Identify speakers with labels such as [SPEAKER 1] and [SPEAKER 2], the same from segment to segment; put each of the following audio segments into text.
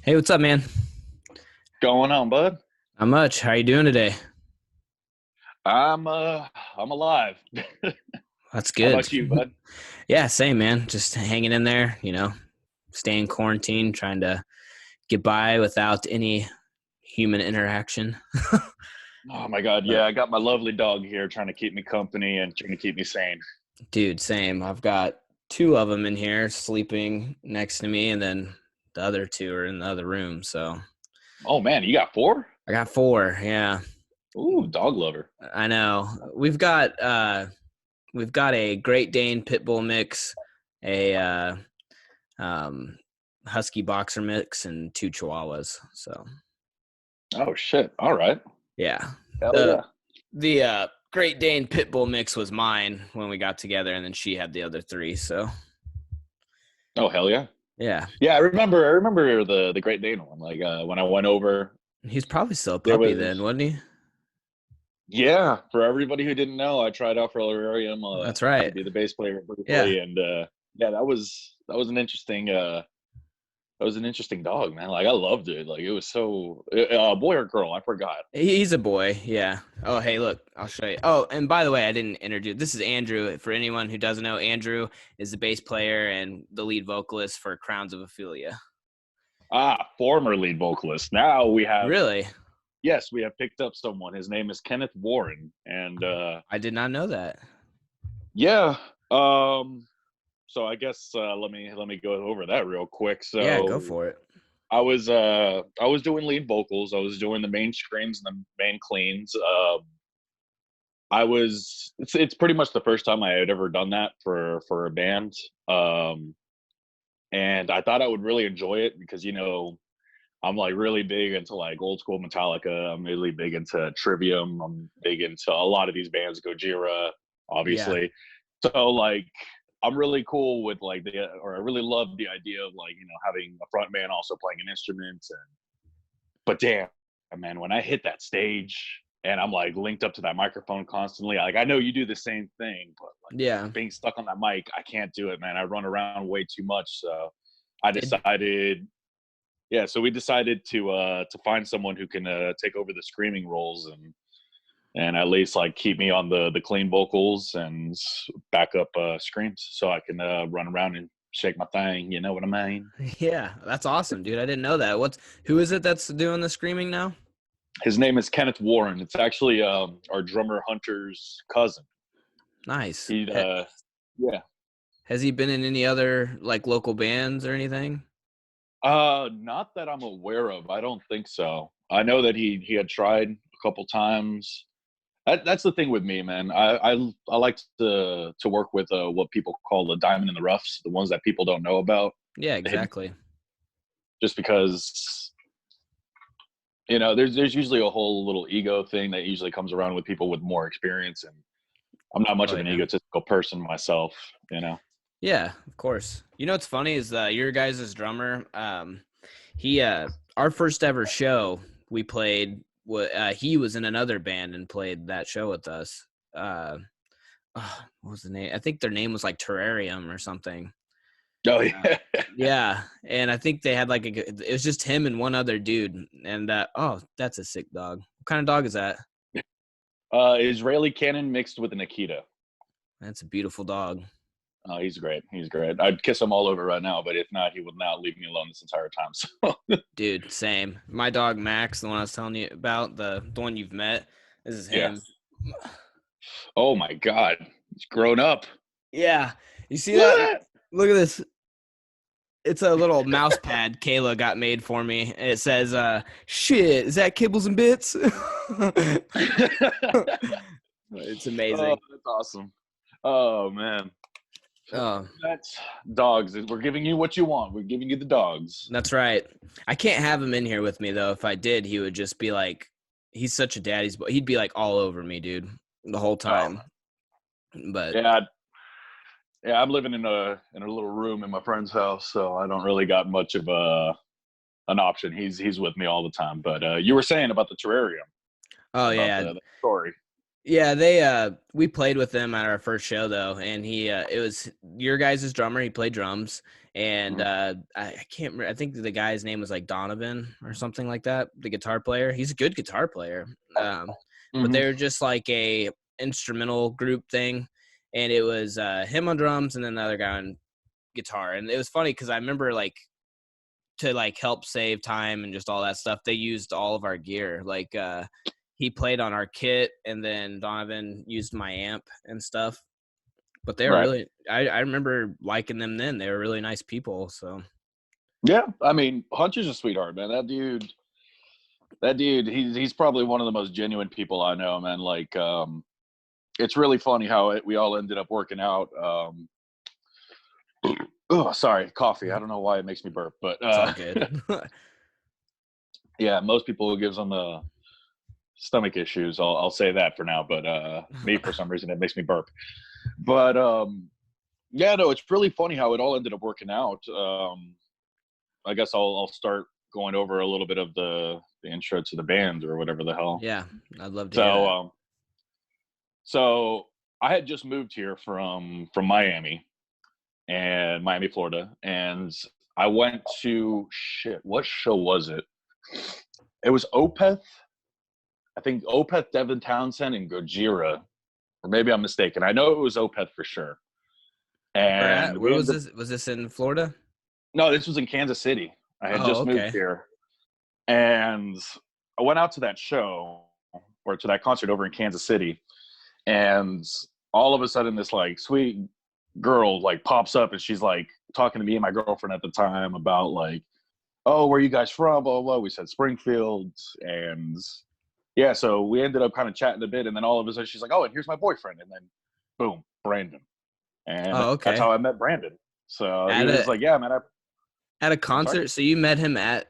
[SPEAKER 1] Hey, what's up, man?
[SPEAKER 2] Going on, bud?
[SPEAKER 1] Not much. How you doing today?
[SPEAKER 2] I'm uh I'm alive.
[SPEAKER 1] That's
[SPEAKER 2] How
[SPEAKER 1] good.
[SPEAKER 2] about you, bud?
[SPEAKER 1] Yeah, same, man. Just hanging in there, staying quarantined, trying to get by without any human interaction.
[SPEAKER 2] Oh my God,
[SPEAKER 1] But
[SPEAKER 2] yeah, I got my lovely dog here trying to keep me company and trying to keep me sane.
[SPEAKER 1] dude, same. I've got two of them in here sleeping next to me, and then the other two are in the other room. So
[SPEAKER 2] Oh man, you got four?
[SPEAKER 1] I got four. Yeah,
[SPEAKER 2] Ooh, dog lover.
[SPEAKER 1] I know. We've got a Great Dane pit bull mix, a um, husky boxer mix, and two chihuahuas. So
[SPEAKER 2] Oh shit. All right.
[SPEAKER 1] yeah,
[SPEAKER 2] Hell
[SPEAKER 1] the
[SPEAKER 2] yeah.
[SPEAKER 1] the Great Dane pit bull mix was mine when we got together, and then she had the other three. So
[SPEAKER 2] Oh hell yeah.
[SPEAKER 1] yeah,
[SPEAKER 2] Yeah, I remember the Great Dane one. Like when I went over,
[SPEAKER 1] he's probably still a
[SPEAKER 2] there
[SPEAKER 1] puppy then,
[SPEAKER 2] was
[SPEAKER 1] wasn't he?
[SPEAKER 2] yeah, for everybody who didn't know, I tried out for Olarium
[SPEAKER 1] That's
[SPEAKER 2] to
[SPEAKER 1] right.
[SPEAKER 2] be the bass player
[SPEAKER 1] Yeah,
[SPEAKER 2] briefly and yeah, that was an interesting that was an interesting dog, man. Like I loved it. Like it was so boy or girl, I forgot.
[SPEAKER 1] he's a boy. Yeah. Oh, hey, look, I'll show you. Oh, and by the way, I didn't introduce. This is Andrew. For anyone who doesn't know, Andrew is the bass player and the lead vocalist for Crowns of Ophelia.
[SPEAKER 2] Former lead vocalist. Now we have
[SPEAKER 1] Really?
[SPEAKER 2] yes, we have picked up someone. His name is Kenneth Warren, and
[SPEAKER 1] I did not know that.
[SPEAKER 2] yeah. Um, so I guess let me go over that real quick.
[SPEAKER 1] Yeah, go
[SPEAKER 2] So
[SPEAKER 1] for it.
[SPEAKER 2] I was doing lead vocals. I was doing the main screams and the main cleans. It's pretty much the first time I had ever done that for a band. Um, and I thought I would really enjoy it because I'm like really big into like old school Metallica. I'm really big into Trivium. I'm big into a lot of these bands, Gojira,
[SPEAKER 1] Yeah.
[SPEAKER 2] obviously. So like I'm really cool with like or I really love the idea of like having a front man also playing an instrument. But damn, man, when I hit that stage and I'm like linked up to that microphone constantly, like I know you do the same thing, but like
[SPEAKER 1] Yeah.
[SPEAKER 2] being stuck on that mic, I can't do it, man. I run around way too much. So I
[SPEAKER 1] It,
[SPEAKER 2] decided yeah, so we decided to find someone who can take over the screaming roles and at least like keep me on the clean vocals and back up screams so I can run around and shake my thing. You know what I mean?
[SPEAKER 1] yeah, that's awesome, dude. I didn't know that. Who is it that's doing the screaming now?
[SPEAKER 2] His name is Kenneth Warren. It's actually our drummer Hunter's cousin.
[SPEAKER 1] Nice.
[SPEAKER 2] He yeah.
[SPEAKER 1] Has he been in any other like local bands or anything?
[SPEAKER 2] Not that I'm aware of. I don't think so. I know that he had tried a couple times. That's the thing with me, man. I like to work with what people call the diamond in the roughs, the ones that people don't know about,
[SPEAKER 1] Yeah,
[SPEAKER 2] the hidden,
[SPEAKER 1] exactly.
[SPEAKER 2] just because there's usually a whole little ego thing that usually comes around with people with more experience, and I'm not much
[SPEAKER 1] Oh
[SPEAKER 2] of an
[SPEAKER 1] yeah.
[SPEAKER 2] egotistical person myself, you know.
[SPEAKER 1] Yeah, of course. You know what's funny is your guys' drummer. He our first ever show we played. He was in another band and played that show with us. Uh, what was the name? I think their name was like Terrarium or something.
[SPEAKER 2] Oh
[SPEAKER 1] Uh,
[SPEAKER 2] yeah,
[SPEAKER 1] yeah, and I think they had like it was just him and one other dude. And oh, that's a sick dog. What kind of dog is that?
[SPEAKER 2] Israeli cannon mixed with an Akita.
[SPEAKER 1] That's a beautiful dog.
[SPEAKER 2] Oh, he's great. He's great. I'd kiss him all over right now, but if not, he would not leave me alone this entire time. So,
[SPEAKER 1] Dude, same. My dog Max, the one I was telling you about, the one you've met, this is
[SPEAKER 2] yeah.
[SPEAKER 1] him.
[SPEAKER 2] Oh my God, he's grown up.
[SPEAKER 1] Yeah. You see
[SPEAKER 2] Look
[SPEAKER 1] that?
[SPEAKER 2] at
[SPEAKER 1] Look at this. It's a little mouse pad Kayla got made for me. It says, shit, is that Kibbles and Bits?
[SPEAKER 2] that.
[SPEAKER 1] It's
[SPEAKER 2] Oh,
[SPEAKER 1] amazing.
[SPEAKER 2] that's awesome. Oh man,
[SPEAKER 1] Oh,
[SPEAKER 2] that's dogs. We're giving you what you want. We're giving you the dogs.
[SPEAKER 1] that's right. I can't have him in here with me though. If I did, he would just be like, he's such a daddy's boy. He'd be like all over me, dude, the whole
[SPEAKER 2] Oh
[SPEAKER 1] time. But
[SPEAKER 2] yeah, yeah. I'm living in a little room in my friend's house, so I don't really got much of a an option. He's with me all the time. But you were saying about the terrarium,
[SPEAKER 1] oh
[SPEAKER 2] about
[SPEAKER 1] yeah,
[SPEAKER 2] the story.
[SPEAKER 1] Yeah, we played with them at our first show though, and it was your guys' drummer. He played drums, and
[SPEAKER 2] Mhm.
[SPEAKER 1] I can't remember. I think the guy's name was like Donovan or something like that. The guitar player. He's a good guitar player. But
[SPEAKER 2] Mhm.
[SPEAKER 1] they were just like a instrumental group thing, and it was him on drums and then the other guy on guitar. And it was funny because I remember like to like help save time and just all that stuff, they used all of our gear. Like he played on our kit and then Donovan used my amp and stuff. But they were
[SPEAKER 2] Right.
[SPEAKER 1] really I remember liking them then. They were really nice people. So
[SPEAKER 2] Yeah, I mean, Hunter's a sweetheart, man. That dude, he's probably one of the most genuine people I know, man. Like, it's really funny how we all ended up working out. Oh, sorry, coffee. I don't know why it makes me burp, but
[SPEAKER 1] it's all good.
[SPEAKER 2] yeah, most people it gives them stomach issues. I'll say that for now, but me for some reason it makes me burp. But yeah, no, it's really funny how it all ended up working out. I guess I'll start going over a little bit of the intro to the band or whatever the hell.
[SPEAKER 1] Yeah, I'd love to hear
[SPEAKER 2] So
[SPEAKER 1] that.
[SPEAKER 2] so I had just moved here from Miami, Florida, and I went to shit. What show was it? It was Opeth. I think Opeth, Devin Townsend, and Gojira, or maybe I'm mistaken. I know it was Opeth for sure.
[SPEAKER 1] Where at?
[SPEAKER 2] And
[SPEAKER 1] Where
[SPEAKER 2] we
[SPEAKER 1] was
[SPEAKER 2] ended up.
[SPEAKER 1] this? Was this in Florida?
[SPEAKER 2] No, this was in Kansas City. I had
[SPEAKER 1] Oh,
[SPEAKER 2] just moved
[SPEAKER 1] okay.
[SPEAKER 2] here, and I went out to that show or to that concert over in Kansas City, and all of a sudden this like sweet girl like pops up and she's like talking to me and my girlfriend at the time about like, oh, where are you guys from, blah, blah, blah. We said Springfield, and yeah, so we ended up kind of chatting a bit, and then all of a sudden she's like, oh, and here's my boyfriend, and then boom, Brandon. And
[SPEAKER 1] Oh,
[SPEAKER 2] that's
[SPEAKER 1] okay.
[SPEAKER 2] how I met Brandon. So he
[SPEAKER 1] At
[SPEAKER 2] was
[SPEAKER 1] a
[SPEAKER 2] like, yeah, man,
[SPEAKER 1] at a
[SPEAKER 2] I'm sorry.
[SPEAKER 1] concert. So you met him at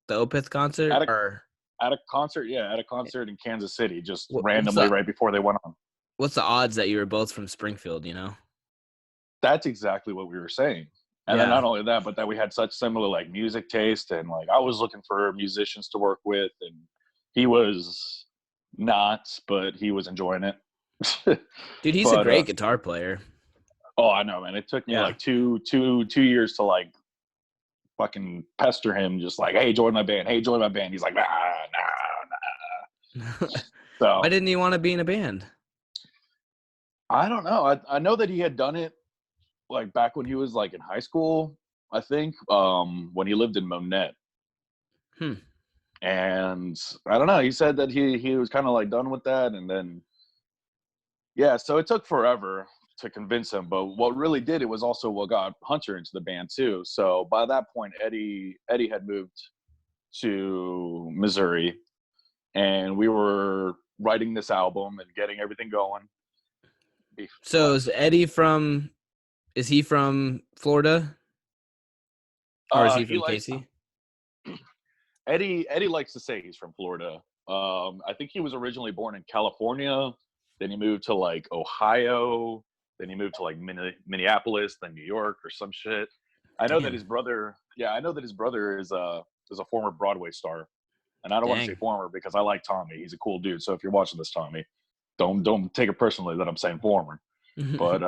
[SPEAKER 1] the Opeth concert,
[SPEAKER 2] at a
[SPEAKER 1] or
[SPEAKER 2] at a concert, yeah, at a concert in Kansas City, just
[SPEAKER 1] what's
[SPEAKER 2] randomly
[SPEAKER 1] the
[SPEAKER 2] right before they went on.
[SPEAKER 1] what's the odds that you were both from Springfield? You know?
[SPEAKER 2] That's exactly what we were saying. And then
[SPEAKER 1] Yeah.
[SPEAKER 2] not only that, but that we had such similar like music taste, and like I was looking for musicians to work with, and he was not, but he was enjoying it.
[SPEAKER 1] Dude, he's a
[SPEAKER 2] But
[SPEAKER 1] great guitar player.
[SPEAKER 2] oh, I know, man. It took me
[SPEAKER 1] Yeah.
[SPEAKER 2] like two years to like fucking pester him, just like, hey, join my band. Hey, join my band. He's like, nah, nah, nah.
[SPEAKER 1] Why
[SPEAKER 2] So
[SPEAKER 1] didn't he want to be in a band?
[SPEAKER 2] I don't know. I know that he had done it like back when he was like in high school, I think, when he lived in Monette.
[SPEAKER 1] Hmm.
[SPEAKER 2] And I don't know. He said that he was kind of like done with that, and then yeah. So it took forever to convince him. But what really did it was also what got Hunter into the band too. So by that point, Eddie had moved to Missouri, and we were writing this album and getting everything going.
[SPEAKER 1] So is Eddie from? Is he from Florida, or is he
[SPEAKER 2] He
[SPEAKER 1] from
[SPEAKER 2] likes
[SPEAKER 1] KC?
[SPEAKER 2] Eddie likes to say he's from Florida. I think he was originally born in California. Then he moved to like Ohio. Then he moved to like Minneapolis, then New York or some shit. I know that
[SPEAKER 1] Damn.
[SPEAKER 2] his brother. Yeah, I know that his brother is a former Broadway star, and I don't want to say
[SPEAKER 1] Dang.
[SPEAKER 2] former because I like Tommy. He's a cool dude. So if you're watching this, Tommy, don't take it personally that I'm saying former. But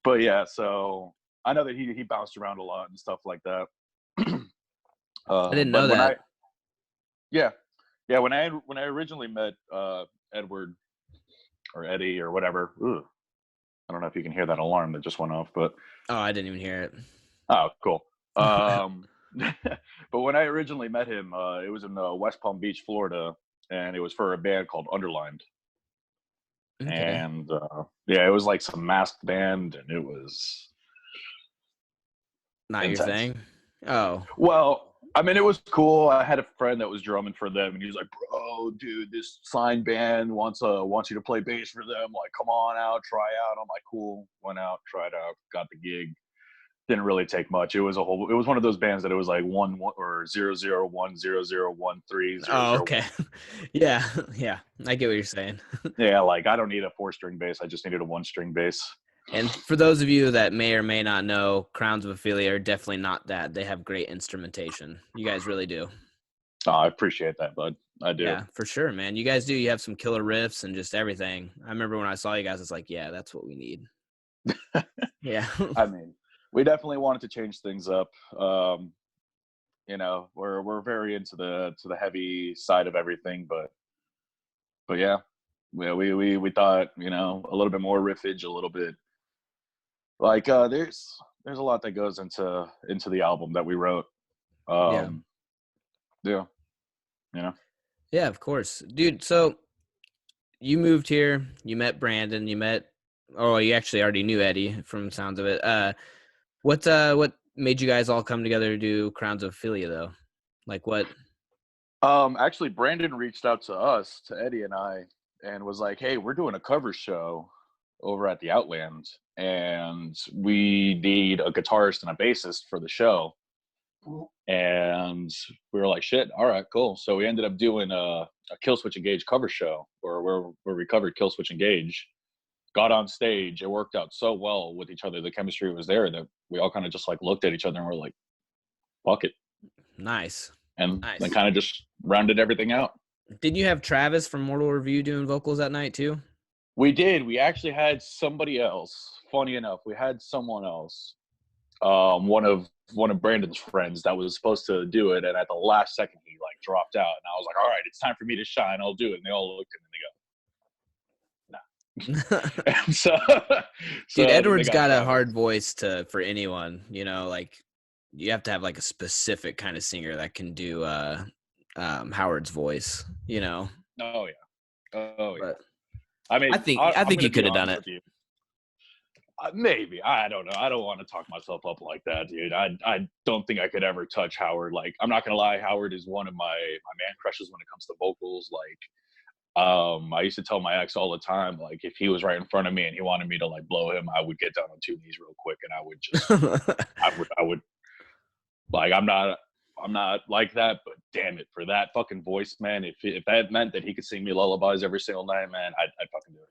[SPEAKER 2] but yeah. So I know that he bounced around a lot and stuff like that.
[SPEAKER 1] I didn't
[SPEAKER 2] But
[SPEAKER 1] know
[SPEAKER 2] when
[SPEAKER 1] that.
[SPEAKER 2] yeah, when I originally met Edward or Eddie or whatever, I don't know if you can hear that alarm that just went off, but
[SPEAKER 1] Oh, I didn't even hear
[SPEAKER 2] oh, cool.
[SPEAKER 1] it.
[SPEAKER 2] But when I originally met him, it was in West Palm Beach, Florida, and it was for a band called Underlined.
[SPEAKER 1] Okay.
[SPEAKER 2] And yeah, it was like some masked band, and it was
[SPEAKER 1] Not your
[SPEAKER 2] intense.
[SPEAKER 1] thing. Oh.
[SPEAKER 2] Well, I mean, it was cool. I had a friend that was drumming for them, and he was like, "Bro, dude, this sign band wants you to play bass for them. Like, come on out, try out." I'm like, "Cool." Went out, tried out, got the gig. Didn't really take much. It was a whole. It was one of those bands that it was like one or 0010013
[SPEAKER 1] Oh,
[SPEAKER 2] 001.
[SPEAKER 1] okay. Yeah. Yeah. I get what you're saying.
[SPEAKER 2] Yeah, like I don't need a 4-string bass. I just needed a 1-string bass.
[SPEAKER 1] And for those of you that may or may not know, Crowns of Ophelia are definitely not that. They have great instrumentation. You guys really do.
[SPEAKER 2] Oh, I appreciate that, bud. I do.
[SPEAKER 1] Yeah, for sure, man. You guys do. You have some killer riffs and just everything. I remember when I saw you guys, it's like, yeah, that's what we need. Yeah.
[SPEAKER 2] I mean, we definitely wanted to change things up. We're very into the heavy side of everything, but yeah, we thought, a little bit more riffage, a little bit like there's a lot that goes into the album that we wrote.
[SPEAKER 1] Yeah.
[SPEAKER 2] Um, yeah, you know.
[SPEAKER 1] Yeah, of course. Dude, so you moved here, you met Brandon, you actually already knew Eddie from the sounds of it. What made you guys all come together to do Crowns of Ophelia though? Like what?
[SPEAKER 2] Actually, Brandon reached out to us, to Eddie and I, and was like, "Hey, we're doing a cover show over at the Outland, and we need a guitarist and a bassist for the show." And we were like, "Shit, all right, cool." So we ended up doing a Killswitch Engage cover show, where we covered Killswitch Engage. Got on stage, it worked out so well with each other. The chemistry was there that we all kind of just like looked at each other and we're like, "Fuck it,"
[SPEAKER 1] Nice.
[SPEAKER 2] and then
[SPEAKER 1] Nice.
[SPEAKER 2] kind of just rounded everything out.
[SPEAKER 1] Did you have Travis from Mortal Review doing vocals that night too?
[SPEAKER 2] We did. We actually had somebody else. Funny enough, we had someone else. One of Brandon's friends that was supposed to do it, and at the last second he like dropped out. And I was like, "All right, it's time for me to shine. I'll do it." And they all looked at me and they go, "Nah." And
[SPEAKER 1] Dude,
[SPEAKER 2] so they
[SPEAKER 1] Edward's
[SPEAKER 2] got
[SPEAKER 1] got a
[SPEAKER 2] Travis.
[SPEAKER 1] hard voice for anyone, like you have to have like a specific kind of singer that can do Howard's voice,
[SPEAKER 2] Oh yeah, oh yeah.
[SPEAKER 1] But
[SPEAKER 2] I
[SPEAKER 1] I
[SPEAKER 2] mean,
[SPEAKER 1] think I
[SPEAKER 2] I'm
[SPEAKER 1] think
[SPEAKER 2] gonna
[SPEAKER 1] he
[SPEAKER 2] be
[SPEAKER 1] could have done
[SPEAKER 2] honest
[SPEAKER 1] it.
[SPEAKER 2] with you. Maybe, I don't know. I don't want to talk myself up like that, dude. I don't think I could ever touch Howard. Like, I'm not gonna lie, Howard is one of my man crushes when it comes to vocals. Like, I used to tell my ex all the time, like, if he was right in front of me and he wanted me to like blow him, I would get down on two knees real quick and I would just, I would like, I'm not like that, but damn it, for that fucking voice, man. If that meant that he could sing me lullabies every single night, man, I'd fucking do it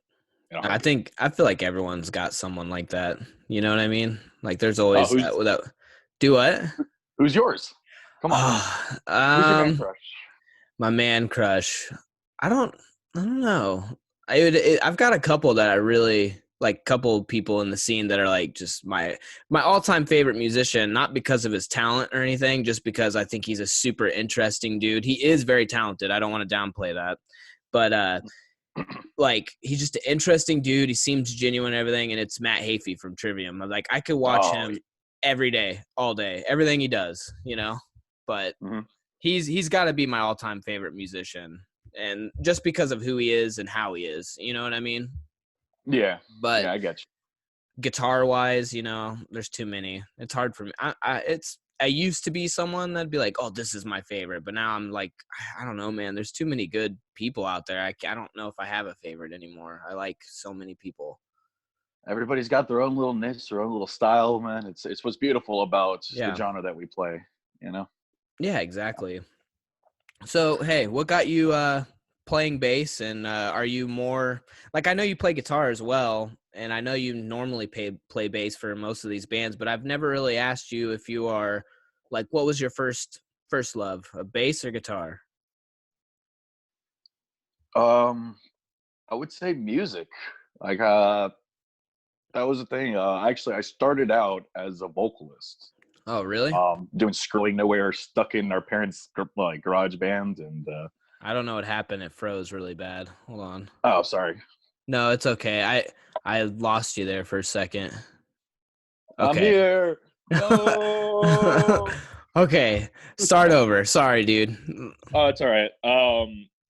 [SPEAKER 2] in a heartbeat.
[SPEAKER 1] I feel like everyone's got someone like that. You know what I mean? Like there's
[SPEAKER 2] Oh,
[SPEAKER 1] always
[SPEAKER 2] who's
[SPEAKER 1] that do what?
[SPEAKER 2] who's yours? Come on,
[SPEAKER 1] Oh,
[SPEAKER 2] who's your man crush?
[SPEAKER 1] my man crush. I don't I don't know. I've got a couple that I really like, couple people in the scene that are like just my all-time favorite musician, not because of his talent or anything, just because I think he's a super interesting dude. He is very talented. I don't want to downplay that. But like he's just an interesting dude. He seems genuine and everything, and it's Matt Hafey from Trivium. Like I could watch
[SPEAKER 2] Oh,
[SPEAKER 1] him every day, all day, everything he does, But
[SPEAKER 2] mm-hmm.
[SPEAKER 1] he's got to be my all-time favorite musician, and just because of who he is and how he is, you know what I mean?
[SPEAKER 2] Yeah,
[SPEAKER 1] But
[SPEAKER 2] yeah, I get you.
[SPEAKER 1] guitar wise, there's too many. It's hard for me. I used to be someone that'd be like, oh, this is my favorite, but now I'm like, I don't know, man. There's too many good people out there. I don't know if I have a favorite anymore. I like so many people.
[SPEAKER 2] Everybody's got their own little niche, their own little style, man. It's what's beautiful about the
[SPEAKER 1] Yeah,
[SPEAKER 2] genre that we play, you know.
[SPEAKER 1] yeah, exactly. So hey, what got you playing bass, and are you more like, I know you play guitar as well, and I know you normally play bass for most of these bands, but I've never really asked you if you are like, what was your first love, a bass or guitar?
[SPEAKER 2] Um, I would say music. Like, that was the thing. Actually, I started out as a vocalist,
[SPEAKER 1] Oh, really?
[SPEAKER 2] doing Scrolling Nowhere, stuck in our parents' like garage band, and
[SPEAKER 1] I don't know what happened. It froze really bad. Hold on.
[SPEAKER 2] oh, sorry,
[SPEAKER 1] No, it's okay. I lost you there for a second.
[SPEAKER 2] I'm
[SPEAKER 1] Okay.
[SPEAKER 2] here. No.
[SPEAKER 1] Okay. Start over. Sorry, dude.
[SPEAKER 2] Oh, it's all right.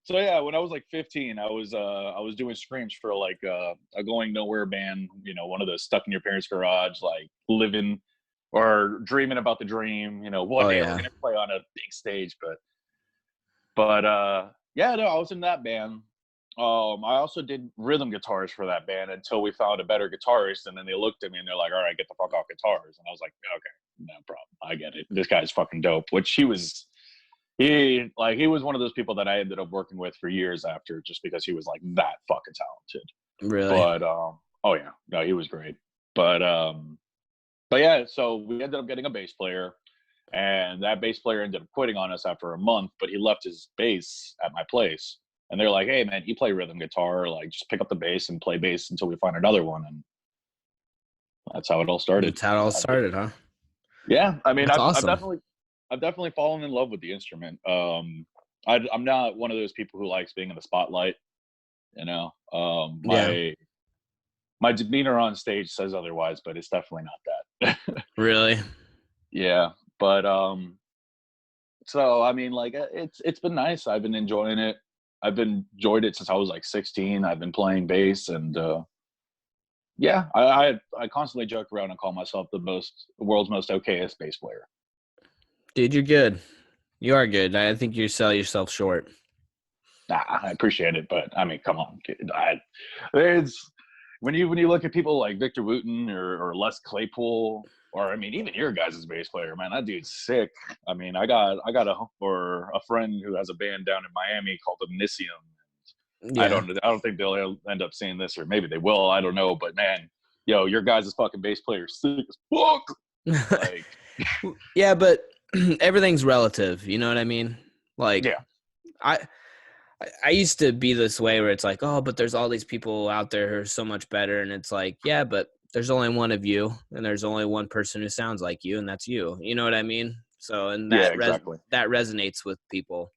[SPEAKER 2] So yeah, when I was like 15, I was doing screams for like a Going Nowhere band, one of those stuck in your parents' garage, like living or dreaming about the dream. One
[SPEAKER 1] Oh
[SPEAKER 2] day we're
[SPEAKER 1] yeah.
[SPEAKER 2] gonna play on a big stage, but yeah, no, I was in that band. I also did rhythm guitars for that band until we found a better guitarist, and then they looked at me and they're like, "All right, get the fuck off guitars," and I was like, "Okay, no problem, I get it. This guy's fucking dope." Which he was one of those people that I ended up working with for years after, just because he was like that fucking talented.
[SPEAKER 1] Really?
[SPEAKER 2] But oh yeah, no, he was great. But yeah, so we ended up getting a bass player, And that bass player ended up quitting on us after a month, but he left his bass at my place. And they're like, "Hey, man, you play rhythm guitar. Like, just pick up the bass and play bass until we find another one." And that's how it all started.
[SPEAKER 1] That's how it all started, huh?
[SPEAKER 2] Yeah, I mean,
[SPEAKER 1] That's
[SPEAKER 2] I've
[SPEAKER 1] awesome.
[SPEAKER 2] definitely fallen in love with the instrument. I'm not one of those people who likes being in the spotlight. You know,
[SPEAKER 1] Yeah.
[SPEAKER 2] my demeanor on stage says otherwise, but it's definitely not that.
[SPEAKER 1] Really?
[SPEAKER 2] Yeah, but so I mean, like, it's been nice. I've been enjoying it. I've been enjoyed it since I was like 16. I've been playing bass, and yeah, I constantly joke around and call myself the world's most okayest bass player.
[SPEAKER 1] Dude, you're good. You are good. I think you sell yourself short.
[SPEAKER 2] Nah, I appreciate it, but I mean, come on, there's when you look at people like Victor Wooten or Les Claypool, or I mean, even your guys' bass player, man, that dude's sick. I mean, a friend who has a band down in Miami called Omniscium.
[SPEAKER 1] Yeah.
[SPEAKER 2] I don't think they'll end up seeing this, or maybe they will. I don't know, but man, yo, your guys' fucking bass player is sick as fuck. Like,
[SPEAKER 1] Yeah, but everything's relative. You know what I mean? Like,
[SPEAKER 2] yeah,
[SPEAKER 1] I I used to be this way where it's like, oh, but there's all these people out there who are so much better, and it's like, yeah, but there's only one of you, and there's only one person who sounds like you, and that's you. You know what I mean? So, and
[SPEAKER 2] yeah, exactly.
[SPEAKER 1] that resonates with people.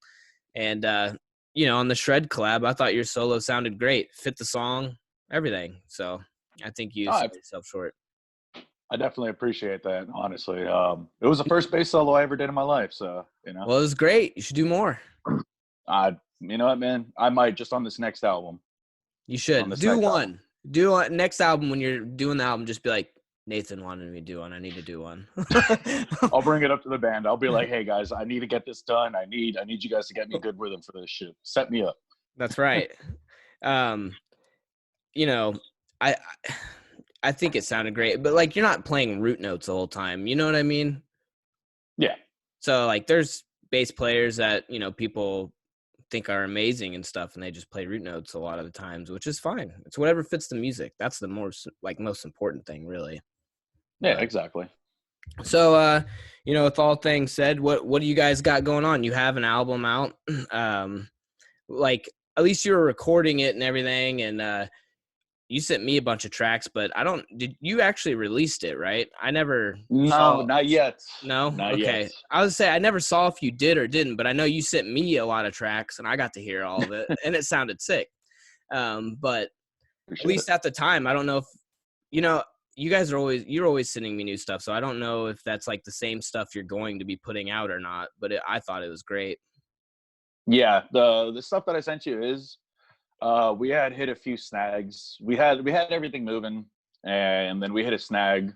[SPEAKER 1] And on the Shred collab, I thought your solo sounded great, fit the song, everything. So, I think you
[SPEAKER 2] I
[SPEAKER 1] sell yourself short.
[SPEAKER 2] I definitely appreciate that. Honestly, it was the first bass solo I ever did in my life, so
[SPEAKER 1] Well, it was great. You should do more.
[SPEAKER 2] you know what, man, I might just on this next album.
[SPEAKER 1] You
[SPEAKER 2] On
[SPEAKER 1] should
[SPEAKER 2] this
[SPEAKER 1] do
[SPEAKER 2] next album.
[SPEAKER 1] one. Do one next album when you're doing the album. Just be like, Nathan wanted me to do one. I need to do one.
[SPEAKER 2] I'll bring it up to the band. I'll be like, "Hey guys, I need to get this done. I need you guys to get me good rhythm for this shit. Set me up."
[SPEAKER 1] That's right. Um, you know, I I think it sounded great, but like you're not playing root notes the whole time. You know what I mean?
[SPEAKER 2] Yeah,
[SPEAKER 1] So like there's bass players that, people think are amazing and stuff, and they just play root notes a lot of the times, which is fine. It's whatever fits the music. That's the most important thing, really.
[SPEAKER 2] yeah,
[SPEAKER 1] But
[SPEAKER 2] exactly.
[SPEAKER 1] so with all things said, what do you guys got going on? You have an album out. Like at least you were recording it and everything, and you sent me a bunch of tracks, but did you actually released it, right? I never
[SPEAKER 2] No,
[SPEAKER 1] saw.
[SPEAKER 2] not yet.
[SPEAKER 1] No?
[SPEAKER 2] Not yet.
[SPEAKER 1] Okay. I was say I never saw if you did or didn't, but I know you sent me a lot of tracks and I got to hear all of it and it sounded sick. But at
[SPEAKER 2] Appreciate it.
[SPEAKER 1] least at the time, I don't know if you know, you're always sending me new stuff, so I don't know if that's like the same stuff you're going to be putting out or not, but I thought it was great.
[SPEAKER 2] Yeah, the stuff that I sent you is we had hit a few snags. We had everything moving, and then we hit a snag.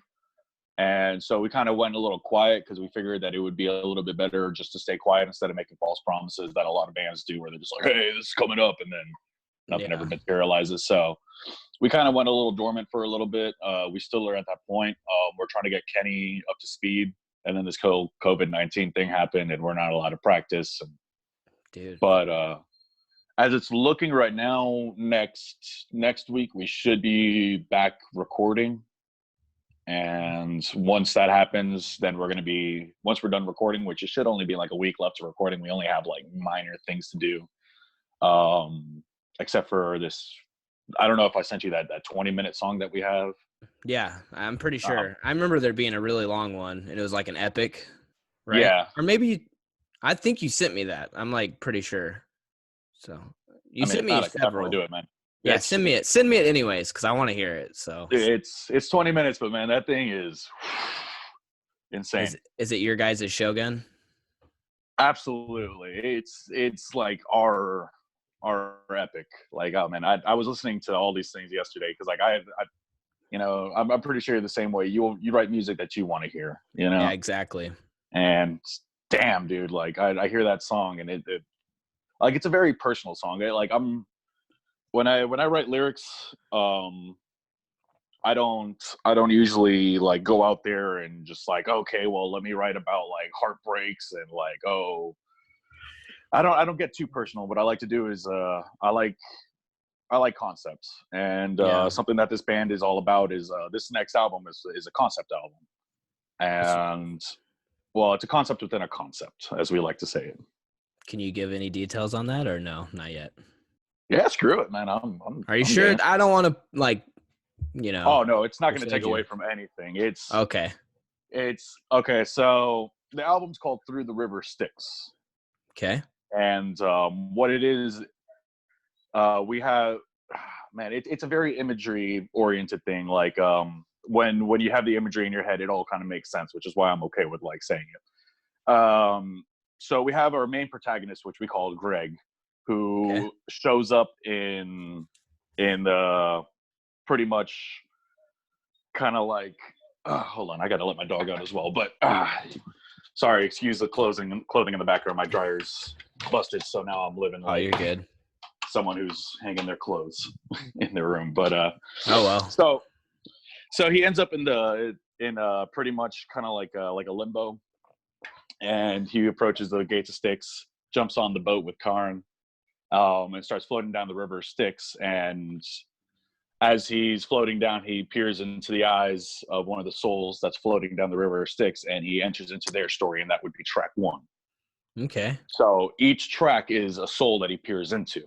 [SPEAKER 2] And so we kind of went a little quiet because we figured that it would be a little bit better just to stay quiet instead of making false promises that a lot of bands do, where they're just like, "Hey, this is coming up," and then nothing ever
[SPEAKER 1] Yeah.
[SPEAKER 2] materializes. So we kind of went a little dormant for a little bit. We still are at that point. We're trying to get Kenny up to speed, and then this COVID-19 thing happened, and we're not allowed to practice.
[SPEAKER 1] Dude.
[SPEAKER 2] But as it's looking right now, next week we should be back recording. And once that happens, then once we're done recording, which it should only be like a week left to recording, we only have like minor things to do. Except for this, I don't know if I sent you that 20-minute song that we have.
[SPEAKER 1] Yeah, I'm pretty
[SPEAKER 2] Um,
[SPEAKER 1] sure. I remember there being a really long one and it was like an epic, right?
[SPEAKER 2] yeah,
[SPEAKER 1] Or maybe I think you sent me that. I'm like pretty sure. So you
[SPEAKER 2] I mean,
[SPEAKER 1] sent
[SPEAKER 2] if
[SPEAKER 1] me
[SPEAKER 2] not, I could definitely
[SPEAKER 1] several.
[SPEAKER 2] do it, man.
[SPEAKER 1] Yeah,
[SPEAKER 2] It's
[SPEAKER 1] send me it anyways because I want to hear it. So
[SPEAKER 2] it's 20 minutes, but man, that thing is insane.
[SPEAKER 1] is it your guys' Shogun?
[SPEAKER 2] Absolutely, it's like our epic. Like, oh man, I was listening to all these things yesterday because like I'm pretty sure you're the same way. You write music that you want to hear,
[SPEAKER 1] Yeah, exactly.
[SPEAKER 2] and damn, dude, like I hear that song and it like it's a very personal song. Like when I write lyrics, I don't usually like go out there and just like, okay, well, let me write about like heartbreaks and like, oh, I don't get too personal. What I like to do is I like concepts, and
[SPEAKER 1] Yeah.
[SPEAKER 2] something that this band is all about is this next album is a concept album, and Well, it's a concept within a concept, as we like to say it.
[SPEAKER 1] Can you give any details on that, or no, not yet?
[SPEAKER 2] Yeah, screw it, man.
[SPEAKER 1] Are you
[SPEAKER 2] I'm
[SPEAKER 1] sure?
[SPEAKER 2] game.
[SPEAKER 1] I don't want to
[SPEAKER 2] Oh no, it's not going to take
[SPEAKER 1] persuade you.
[SPEAKER 2] away from anything.
[SPEAKER 1] Okay.
[SPEAKER 2] It's okay. So the album's called "Through the River Styx,"
[SPEAKER 1] Okay.
[SPEAKER 2] and what it is, we have, man, it's a very imagery oriented thing. Like when you have the imagery in your head, it all kind of makes sense, which is why I'm okay with like saying it. So we have our main protagonist, which we call Greg, who shows up in the pretty much kind of like, hold on, I gotta let my dog out as well, but sorry, excuse the clothing in the background. My dryer's busted, so now I'm living like
[SPEAKER 1] you're good.
[SPEAKER 2] someone who's hanging their clothes in their room. But
[SPEAKER 1] oh well.
[SPEAKER 2] So he ends up in pretty much kind of like a limbo, and he approaches the gates of Styx, jumps on the boat with Karn, and starts floating down the river Styx. And as he's floating down, he peers into the eyes of one of the souls that's floating down the river Styx, and he enters into their story, and that would be track 1.
[SPEAKER 1] Okay.
[SPEAKER 2] So each track is a soul that he peers into.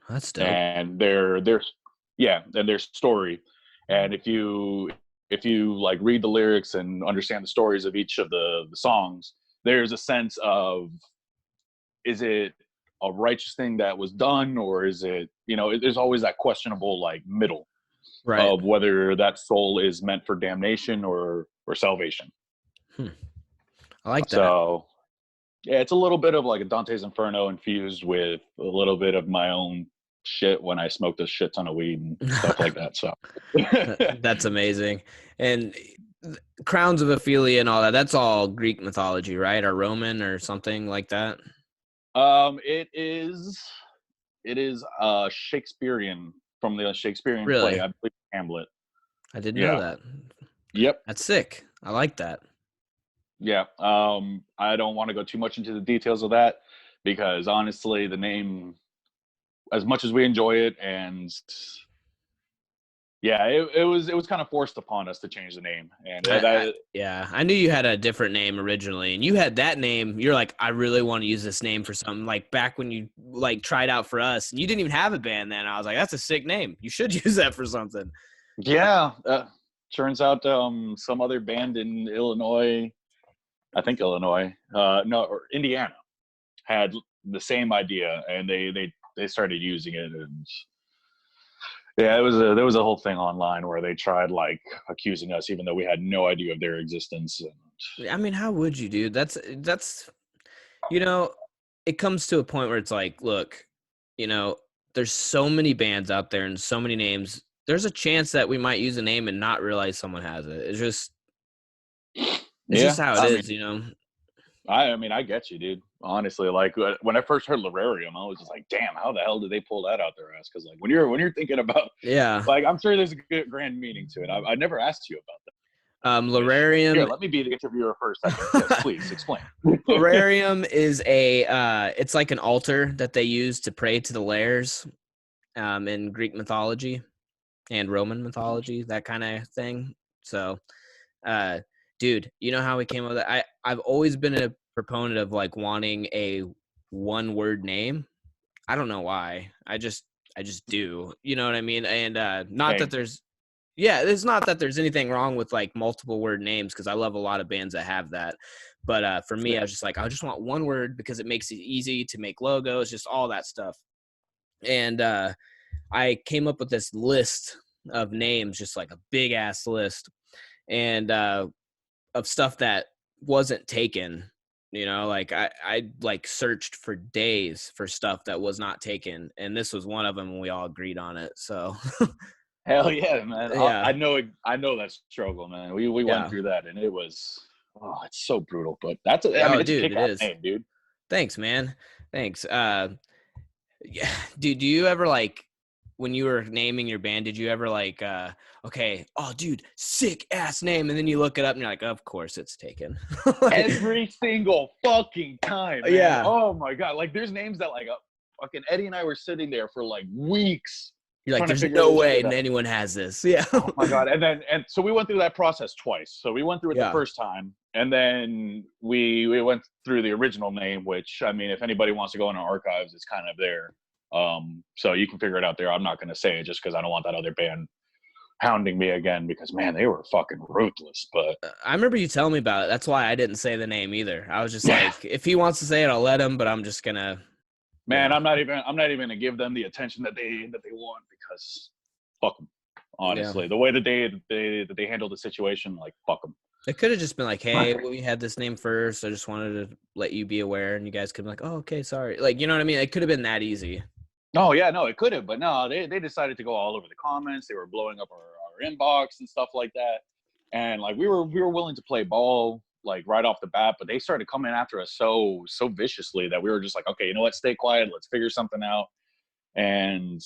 [SPEAKER 1] That's dope.
[SPEAKER 2] And their story. And if you like read the lyrics and understand the stories of each of the songs, there's a sense of, is it a righteous thing that was done, or is it, there's always that questionable like middle of whether that soul is meant for damnation or salvation.
[SPEAKER 1] I like that.
[SPEAKER 2] So yeah, it's a little bit of like a Dante's Inferno infused with a little bit of my own shit when I smoked a shit ton of weed and stuff like that. So
[SPEAKER 1] that's amazing. And Crowns of Ophelia and all that, that's all Greek mythology, right? Or Roman or something like that?
[SPEAKER 2] It is Shakespearean, from the Shakespearean
[SPEAKER 1] Really?
[SPEAKER 2] play, I believe, Hamlet.
[SPEAKER 1] I didn't know that.
[SPEAKER 2] Yep.
[SPEAKER 1] That's sick. I like that.
[SPEAKER 2] Yeah. I don't want to go too much into the details of that, because honestly, the name, as much as we enjoy it, and yeah, it was kind of forced upon us to change the name. And
[SPEAKER 1] I knew you had a different name originally, and you had that name. You're like, I really want to use this name for something. Like back when you like tried out for us, and you didn't even have a band then. I was like, that's a sick name. You should use that for something.
[SPEAKER 2] Yeah. Turns out some other band in Illinois, I think Illinois, or Indiana, had the same idea, and they started using it. And yeah, there was a whole thing online where they tried like accusing us, even though we had no idea of their existence.
[SPEAKER 1] I mean, how would you, dude? That's it comes to a point where it's like, look, there's so many bands out there and so many names. There's a chance that we might use a name and not realize someone has it. It's just how it is.
[SPEAKER 2] I mean, I get you, dude. Honestly, like when I first heard Lararium, I was just like, damn, how the hell did they pull that out their ass? Because like when you're thinking about, like, I'm sure there's a good grand meaning to it. I never asked you about that.
[SPEAKER 1] Lararium.
[SPEAKER 2] Here, let me be the interviewer first. Yes, please explain.
[SPEAKER 1] Lararium is it's like an altar that they use to pray to the Lares, in Greek mythology and Roman mythology, that kind of thing. So, dude, you know how we came up with that? I've always been a proponent of like wanting a one-word name. I don't know why. I just do. You know what I mean? And not that there's it's not that there's anything wrong with like multiple word names, because I love a lot of bands that have that. But for me, I was just like, I just want one word because it makes it easy to make logos, just all that stuff. And I came up with this list of names, just like a big ass list, and of stuff that wasn't taken. Like I like searched for days for stuff that was not taken, and this was one of them, and we all agreed on it. So
[SPEAKER 2] hell yeah, man.
[SPEAKER 1] Yeah.
[SPEAKER 2] I know that struggle, man. We went through that, and it was, it's so brutal. But it's a kick-ass name, dude.
[SPEAKER 1] Thanks, man. Thanks. Yeah. Do you ever like, when you were naming your band, did you ever like, okay, oh dude, sick ass name, and then you look it up and you're like, of course it's taken.
[SPEAKER 2] Every single fucking time, man.
[SPEAKER 1] Yeah.
[SPEAKER 2] Oh my god, like there's names that like fucking Eddie and I were sitting there for like weeks
[SPEAKER 1] You're like,
[SPEAKER 2] trying to
[SPEAKER 1] there's
[SPEAKER 2] figure
[SPEAKER 1] no
[SPEAKER 2] this
[SPEAKER 1] way
[SPEAKER 2] shit out.
[SPEAKER 1] anyone has this. Yeah.
[SPEAKER 2] Oh my god! And so we went through that process twice. So we went through it the
[SPEAKER 1] Yeah.
[SPEAKER 2] first time, and then we went through the original name. Which, I mean, if anybody wants to go in our archives, it's kind of there. So you can figure it out there. I'm not going to say it just because I don't want that other band hounding me again, because man, they were fucking ruthless. But
[SPEAKER 1] I remember you telling me about it. That's why I didn't say the name either. I was just like, if he wants to say it, I'll let him, but I'm just gonna.
[SPEAKER 2] man,
[SPEAKER 1] Yeah.
[SPEAKER 2] I'm not even gonna give them the attention that they want, because fuck them. Honestly, the way that they handled the situation, like, fuck them.
[SPEAKER 1] It could have just been like, hey, we had this name first. I just wanted to let you be aware, and you guys could be like, oh, okay, sorry. Like, you know what I mean? It could have been that easy.
[SPEAKER 2] Oh yeah, no, it could have, but no, they decided to go all over the comments. They were blowing up our inbox and stuff like that. And like we were willing to play ball like right off the bat, but they started coming after us so viciously that we were just like, okay, you know what, stay quiet, let's figure something out. And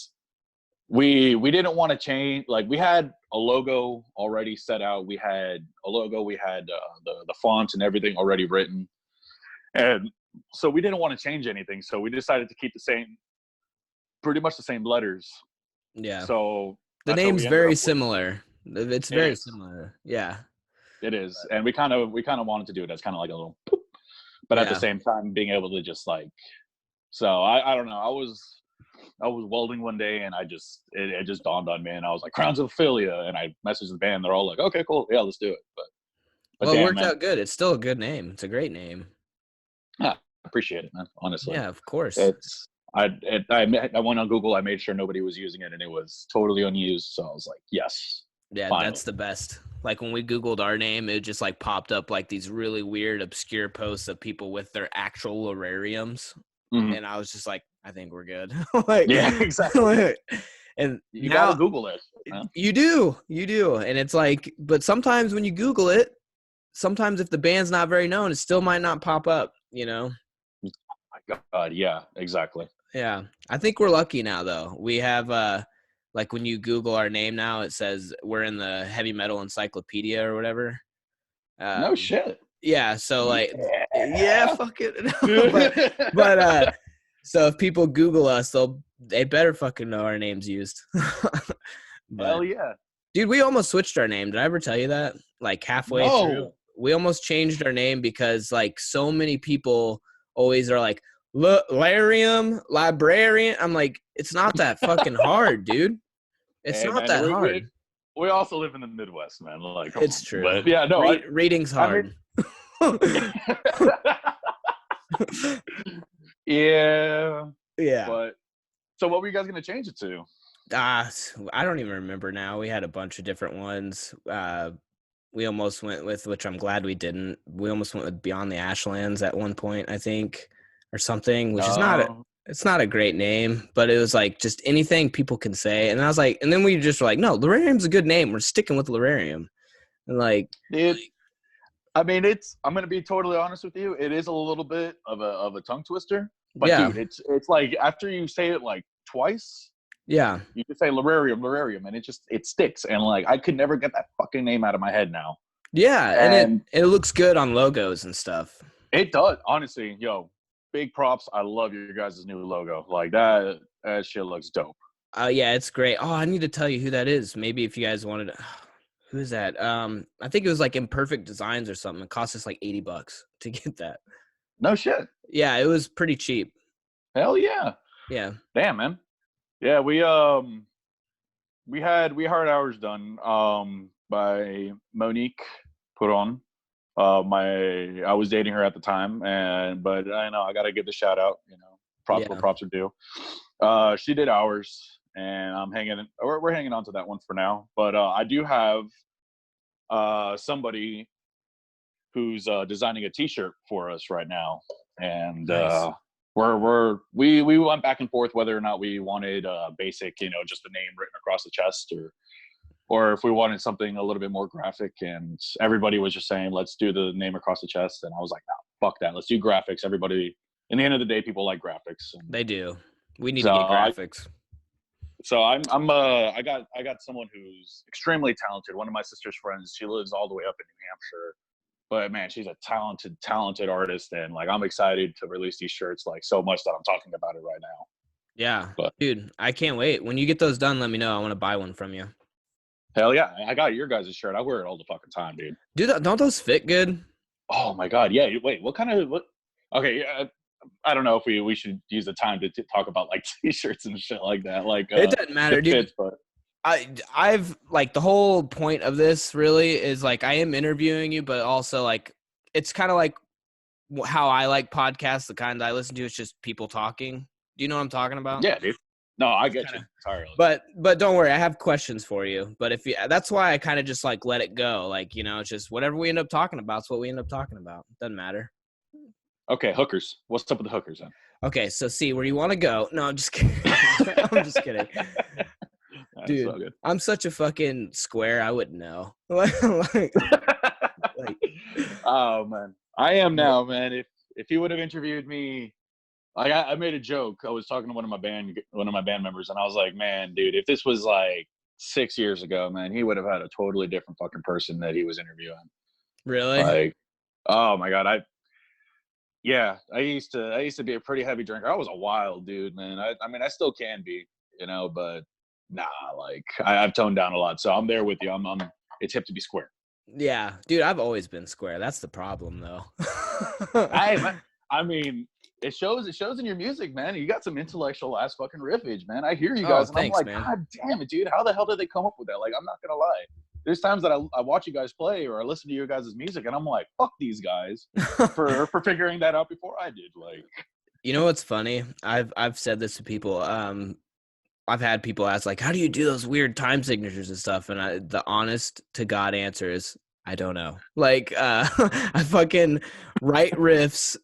[SPEAKER 2] we didn't want to change. Like, we had a logo already set out. We had a logo. We had the font and everything already written, and so we didn't want to change anything. So we decided to keep pretty much the same letters.
[SPEAKER 1] Yeah.
[SPEAKER 2] So
[SPEAKER 1] The
[SPEAKER 2] that's what
[SPEAKER 1] name's
[SPEAKER 2] we ended
[SPEAKER 1] very
[SPEAKER 2] up with.
[SPEAKER 1] similar. It's very similar. Yeah.
[SPEAKER 2] It is, and we kind of wanted to do it as kind of like a little, poop, but at the same time being able to just like. So I don't know. I was welding one day, and it just dawned on me, and I was like, Crowns of Ophelia, and I messaged the band. They're all like, okay, cool, yeah, let's do it. But
[SPEAKER 1] Well, it
[SPEAKER 2] damn,
[SPEAKER 1] worked
[SPEAKER 2] man,
[SPEAKER 1] out good. It's still a good name. It's a great name.
[SPEAKER 2] I appreciate it, man. Honestly,
[SPEAKER 1] Yeah, of course.
[SPEAKER 2] it's I went on Google. I made sure nobody was using it, and it was totally unused. So I was like, yes,
[SPEAKER 1] Yeah,
[SPEAKER 2] finally.
[SPEAKER 1] that's the best. Like, when we Googled our name, it just like popped up like these really weird, obscure posts of people with their actual lorariums.
[SPEAKER 2] Mm-hmm.
[SPEAKER 1] And I was just like, I think we're good. Like,
[SPEAKER 2] yeah, exactly.
[SPEAKER 1] And
[SPEAKER 2] You
[SPEAKER 1] now
[SPEAKER 2] gotta Google it. Huh?
[SPEAKER 1] you do. And it's like, but sometimes when you Google it, sometimes if the band's not very known, it still might not pop up, you know?
[SPEAKER 2] Oh my God, yeah, exactly.
[SPEAKER 1] Yeah. I think we're lucky now, though. We have, like, when you Google our name now, it says we're in the heavy metal encyclopedia or whatever.
[SPEAKER 2] No shit.
[SPEAKER 1] Yeah. So, like, yeah, fuck it. but, so if people Google us, they better fucking know our name's used. But,
[SPEAKER 2] hell yeah.
[SPEAKER 1] dude, we almost switched our name. Did I ever tell you that? Like, halfway through, we almost changed our name because, like, so many people always are like, Larium, librarian. I'm like, it's not that fucking hard, dude. It's
[SPEAKER 2] hey,
[SPEAKER 1] not
[SPEAKER 2] man,
[SPEAKER 1] that hard.
[SPEAKER 2] We also live in the Midwest, man. Like,
[SPEAKER 1] It's true.
[SPEAKER 2] But yeah, no,
[SPEAKER 1] reading's hard.
[SPEAKER 2] yeah.
[SPEAKER 1] Yeah.
[SPEAKER 2] But so what were you guys gonna change it to?
[SPEAKER 1] I don't even remember now. We had a bunch of different ones. We almost went with, which I'm glad we didn't. We almost went with Beyond the Ashlands at one point, I think, or something, which is it's not a great name, but it was like just anything people can say. And I was like, and then we just were like, no, Lorarium's a good name. We're sticking with Lorarium. And like,
[SPEAKER 2] I mean, I'm gonna be totally honest with you. It is a little bit of a tongue twister, but
[SPEAKER 1] yeah,
[SPEAKER 2] dude, it's like after you say it like twice,
[SPEAKER 1] yeah,
[SPEAKER 2] you can say Lorarium, and it sticks. And like, I could never get that fucking name out of my head now.
[SPEAKER 1] yeah, and it looks good on logos and stuff.
[SPEAKER 2] It does, honestly. Yo, big props. I love your guys' new logo. Like that shit looks dope.
[SPEAKER 1] Yeah, it's great. Oh, I need to tell you who that is. Maybe if you guys wanted to. Who is that? I think it was like Imperfect Designs or something. It cost us like $80 to get that.
[SPEAKER 2] No shit.
[SPEAKER 1] Yeah, it was pretty cheap.
[SPEAKER 2] Hell yeah.
[SPEAKER 1] Yeah.
[SPEAKER 2] Damn, man. Yeah, we had ours done by Monique put on. I was dating her at the time, but I know I gotta give the shout out, you know, props where props are due. She did ours, and we're hanging on to that one for now. But I do have somebody who's designing a t-shirt for us right now, and nice. We went back and forth whether or not we wanted basic, you know, just the name written across the chest, or if we wanted something a little bit more graphic. And everybody was just saying, let's do the name across the chest. And I was like, no, fuck that. Let's do graphics. Everybody, in the end of the day, people like graphics. And
[SPEAKER 1] they do. We need to get graphics.
[SPEAKER 2] I got someone who's extremely talented. One of my sister's friends, she lives all the way up in New Hampshire. But man, she's a talented artist, and like I'm excited to release these shirts like so much that I'm talking about it right now.
[SPEAKER 1] Yeah,
[SPEAKER 2] But
[SPEAKER 1] dude, I can't wait. When you get those done, let me know. I want to buy one from you.
[SPEAKER 2] hell yeah, I got your guys' shirt. I wear it all the fucking time, dude.
[SPEAKER 1] Dude, don't those fit good?
[SPEAKER 2] Oh my god, yeah. Wait, what kind of what? Okay, I don't know if we should use the time to talk about like t-shirts and shit like that, like
[SPEAKER 1] It doesn't matter,
[SPEAKER 2] the
[SPEAKER 1] dude.
[SPEAKER 2] fits, but
[SPEAKER 1] I've like the whole point of this really is like I am interviewing you, but also like it's kind of like how I like podcasts, the kind that I listen to. It's just people talking. Do you know what I'm talking about?
[SPEAKER 2] yeah, dude. No, I
[SPEAKER 1] It's
[SPEAKER 2] get you
[SPEAKER 1] kind of,
[SPEAKER 2] entirely.
[SPEAKER 1] but don't worry, I have questions for you. But if you, that's why I kind of just like let it go. Like, you know, it's just whatever we end up talking about, it's what we end up talking about. Doesn't matter.
[SPEAKER 2] Okay, hookers. What's up with the hookers then?
[SPEAKER 1] Okay, so see where you want to go. No, I'm just kidding. I'm just kidding.
[SPEAKER 2] That's so
[SPEAKER 1] Dude,
[SPEAKER 2] good.
[SPEAKER 1] I'm such a fucking square. I wouldn't know. like,
[SPEAKER 2] Oh man, I am
[SPEAKER 1] but
[SPEAKER 2] now, man. If he would have interviewed me, like I made a joke. I was talking to one of my band members, and I was like, man, dude, if this was like 6 years ago, man, he would have had a totally different fucking person that he was interviewing.
[SPEAKER 1] really?
[SPEAKER 2] Like, oh my god, I used to be a pretty heavy drinker. I was a wild dude, man. I mean, I still can be, but nah, like I've toned down a lot. So I'm there with you. I'm it's hip to be square.
[SPEAKER 1] Yeah, dude, I've always been square. That's the problem, though.
[SPEAKER 2] I mean, it shows in your music, man. You got some intellectual ass fucking riffage, man. I hear you
[SPEAKER 1] Oh,
[SPEAKER 2] guys, and I'm
[SPEAKER 1] thanks,
[SPEAKER 2] like,
[SPEAKER 1] man.
[SPEAKER 2] God damn it, dude. How the hell did they come up with that? Like, I'm not gonna lie. There's times that I watch you guys play or I listen to your guys' music, and I'm like, fuck these guys for figuring that out before I did. Like,
[SPEAKER 1] You know what's funny? I've said this to people. I've had people ask like, "How do you do those weird time signatures and stuff?" And the honest to God answer is, I don't know. Like, I fucking write riffs,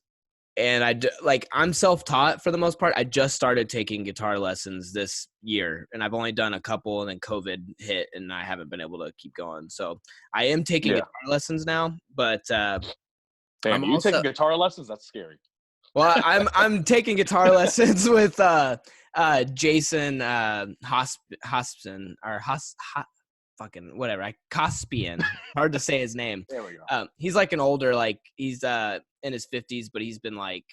[SPEAKER 1] and like I'm self-taught for the most part. I just started taking guitar lessons this year, and I've only done a couple, and then COVID hit, and I haven't been able to keep going. So I am taking
[SPEAKER 2] yeah,
[SPEAKER 1] guitar lessons now, but
[SPEAKER 2] damn,
[SPEAKER 1] I'm
[SPEAKER 2] you
[SPEAKER 1] also
[SPEAKER 2] taking guitar lessons? That's scary.
[SPEAKER 1] well, I'm taking guitar lessons with Jason Hospin or fucking whatever. Cospian. Hard to say his name.
[SPEAKER 2] There we go.
[SPEAKER 1] He's like an older, like he's in his 50s, but he's been like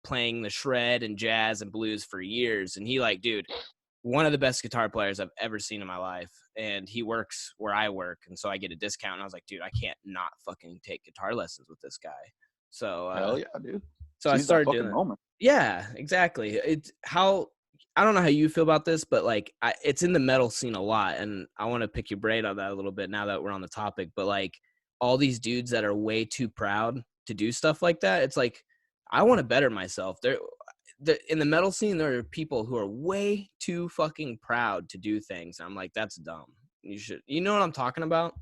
[SPEAKER 1] playing the shred and jazz and blues for years. And he like, dude, one of the best guitar players I've ever seen in my life. And he works where I work, and so I get a discount. And I was like, dude, I can't not fucking take guitar lessons with this guy. So
[SPEAKER 2] Hell yeah, dude.
[SPEAKER 1] I
[SPEAKER 2] Seize that
[SPEAKER 1] started
[SPEAKER 2] fucking
[SPEAKER 1] doing it.
[SPEAKER 2] moment.
[SPEAKER 1] Yeah, exactly. It's how I don't know how you feel about this, but like it's in the metal scene a lot, and I want to pick your brain on that a little bit now that we're on the topic. But like all these dudes that are way too proud to do stuff like that, it's like I want to better myself. In the metal scene, there are people who are way too fucking proud to do things. I'm like, that's dumb. You know what I'm talking about?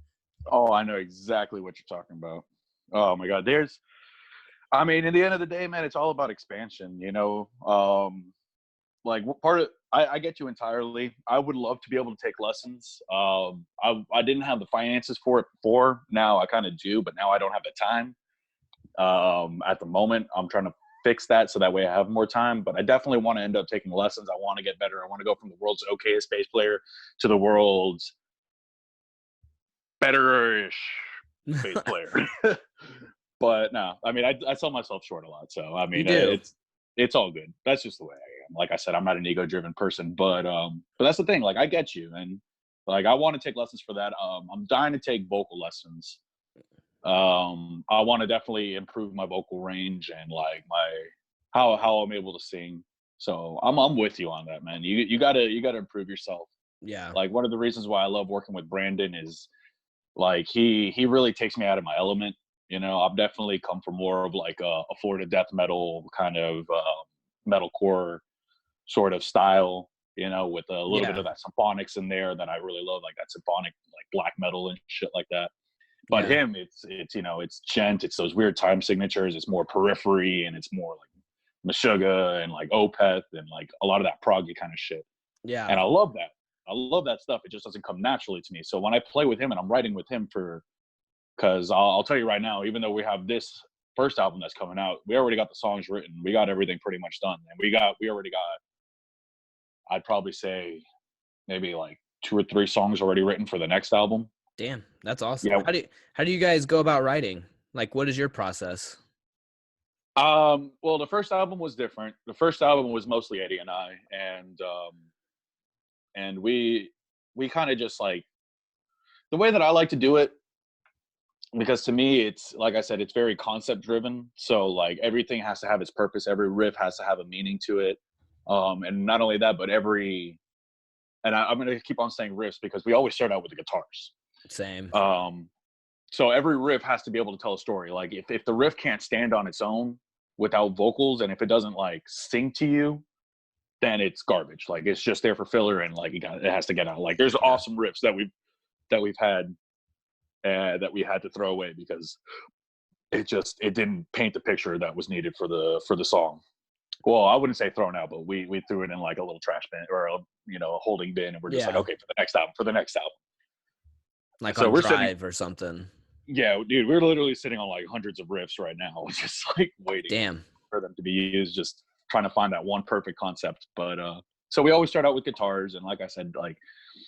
[SPEAKER 2] Oh, I know exactly what you're talking about. Oh my god, I mean, in the end of the day, man, it's all about expansion. Like what part of I get you entirely. I would love to be able to take lessons. I didn't have the finances for it before. Now I kind of do, but now I don't have the time. At the moment, I'm trying to fix that so that way I have more time. But I definitely want to end up taking lessons. I want to get better. I want to go from the world's okayest bass player to the world's better-ish bass player. But no, I mean, I sell myself short a lot. So I
[SPEAKER 1] You
[SPEAKER 2] mean,
[SPEAKER 1] do.
[SPEAKER 2] it's all good. That's just the way I am. Like I said, I'm not an ego-driven person, but that's the thing. Like I get you, and like I want to take lessons for that. I'm dying to take vocal lessons. I want to definitely improve my vocal range and like my how I'm able to sing. So I'm with you on that, man. You gotta improve yourself.
[SPEAKER 1] Yeah.
[SPEAKER 2] Like one of the reasons why I love working with Brandon is like he really takes me out of my element. I've definitely come from more of like a Florida death metal kind of metalcore sort of style, with a little bit
[SPEAKER 1] Yeah.
[SPEAKER 2] of that symphonics in there that I really love, like that symphonic like black metal and shit like that. But
[SPEAKER 1] Yeah.
[SPEAKER 2] him, it's gent, it's those weird time signatures, it's more periphery, and it's more like Meshuggah and like Opeth and like a lot of that proggy kind of shit.
[SPEAKER 1] Yeah.
[SPEAKER 2] And I love that. I love that stuff. It just doesn't come naturally to me. So when I play with him and I'm writing with him because I'll tell you right now, even though we have this first album that's coming out, we already got the songs written. We got everything pretty much done, and we already got. I'd probably say maybe like 2 or 3 songs already written for the next album.
[SPEAKER 1] Damn, that's awesome.
[SPEAKER 2] Yeah,
[SPEAKER 1] How do you guys go about writing? Like, what is your process?
[SPEAKER 2] Well, the first album was different. The first album was mostly Eddie and I, and we kind of just like the way that I like to do it, because to me it's like I said, it's very concept driven. So like everything has to have its purpose. Every riff has to have a meaning to it. And not only that, but I'm going to keep on saying riffs because we always start out with the guitars.
[SPEAKER 1] Same.
[SPEAKER 2] So every riff has to be able to tell a story. Like if the riff can't stand on its own without vocals, and if it doesn't like sing to you, then it's garbage. Like it's just there for filler, and like it has to get out. Like there's awesome riffs that we've had that we had to throw away because it didn't paint the picture that was needed for the song. Well, I wouldn't say thrown out, but we threw it in like a little trash bin or a holding bin, and we're just like, okay, for the next album.
[SPEAKER 1] Like
[SPEAKER 2] so
[SPEAKER 1] on
[SPEAKER 2] we're
[SPEAKER 1] Drive
[SPEAKER 2] sitting,
[SPEAKER 1] or something.
[SPEAKER 2] Yeah, dude, we're literally sitting on like hundreds of riffs right now, just like waiting
[SPEAKER 1] Damn.
[SPEAKER 2] for them to be used, just trying to find that one perfect concept. But so we always start out with guitars, and like I said, like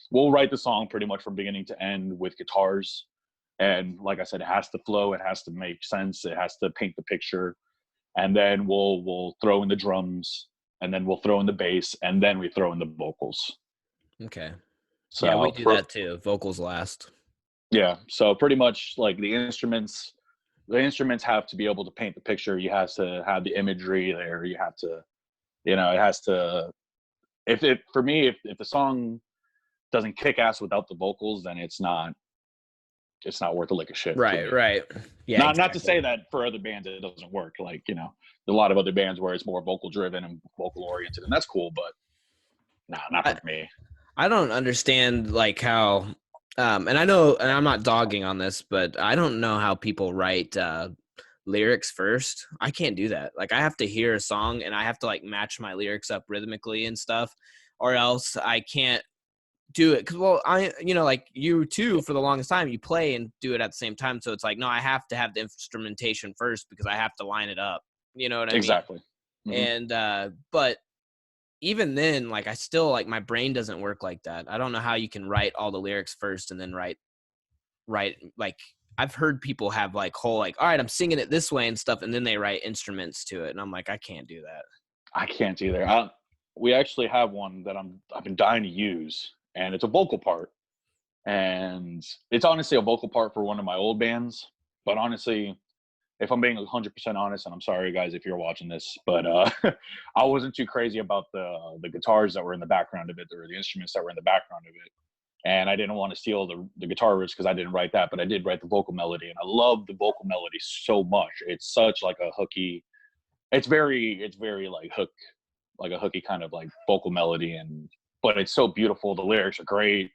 [SPEAKER 2] we'll write the song pretty much from beginning to end with guitars. And like I said, it has to flow, it has to make sense, it has to paint the picture. And then we'll throw in the drums, and then we'll throw in the bass, and then we throw in the vocals.
[SPEAKER 1] Okay.
[SPEAKER 2] So
[SPEAKER 1] yeah, we do that too. Vocals last.
[SPEAKER 2] Yeah. So pretty much like the instruments have to be able to paint the picture. You have to have the imagery there. You have to, it has to, if the song doesn't kick ass without the vocals, then it's not worth a lick of shit.
[SPEAKER 1] Right. Yeah.
[SPEAKER 2] Not to say that for other bands it doesn't work. Like, a lot of other bands where it's more vocal driven and vocal oriented, and that's cool, but not for me.
[SPEAKER 1] I don't understand like how, and I know, and I'm not dogging on this, but I don't know how people write lyrics first. I can't do that. Like I have to hear a song and I have to like match my lyrics up rhythmically and stuff, or else I can't do it. Cause like you too, for the longest time, you play and do it at the same time. So it's like, no, I have to have the instrumentation first because I have to line it up. You know what I mean?
[SPEAKER 2] Exactly. Mm-hmm.
[SPEAKER 1] And, but even then, like I still like my brain doesn't work like that. I don't know how you can write all the lyrics first and then write like I've heard people have like whole like, all right, I'm singing it this way and stuff, and then they write instruments to it, and I'm like, I can't do that.
[SPEAKER 2] I can't either. We actually have one that I've been dying to use, and it's a vocal part, and it's honestly a vocal part for one of my old bands. But honestly, if I'm being 100% honest, and I'm sorry guys if you're watching this, but I wasn't too crazy about the guitars that were in the background of it, or the instruments that were in the background of it. And I didn't want to steal the guitar riffs because I didn't write that, but I did write the vocal melody, and I love the vocal melody so much. It's such like a hooky, it's very like a hooky kind of like vocal melody, but it's so beautiful. The lyrics are great,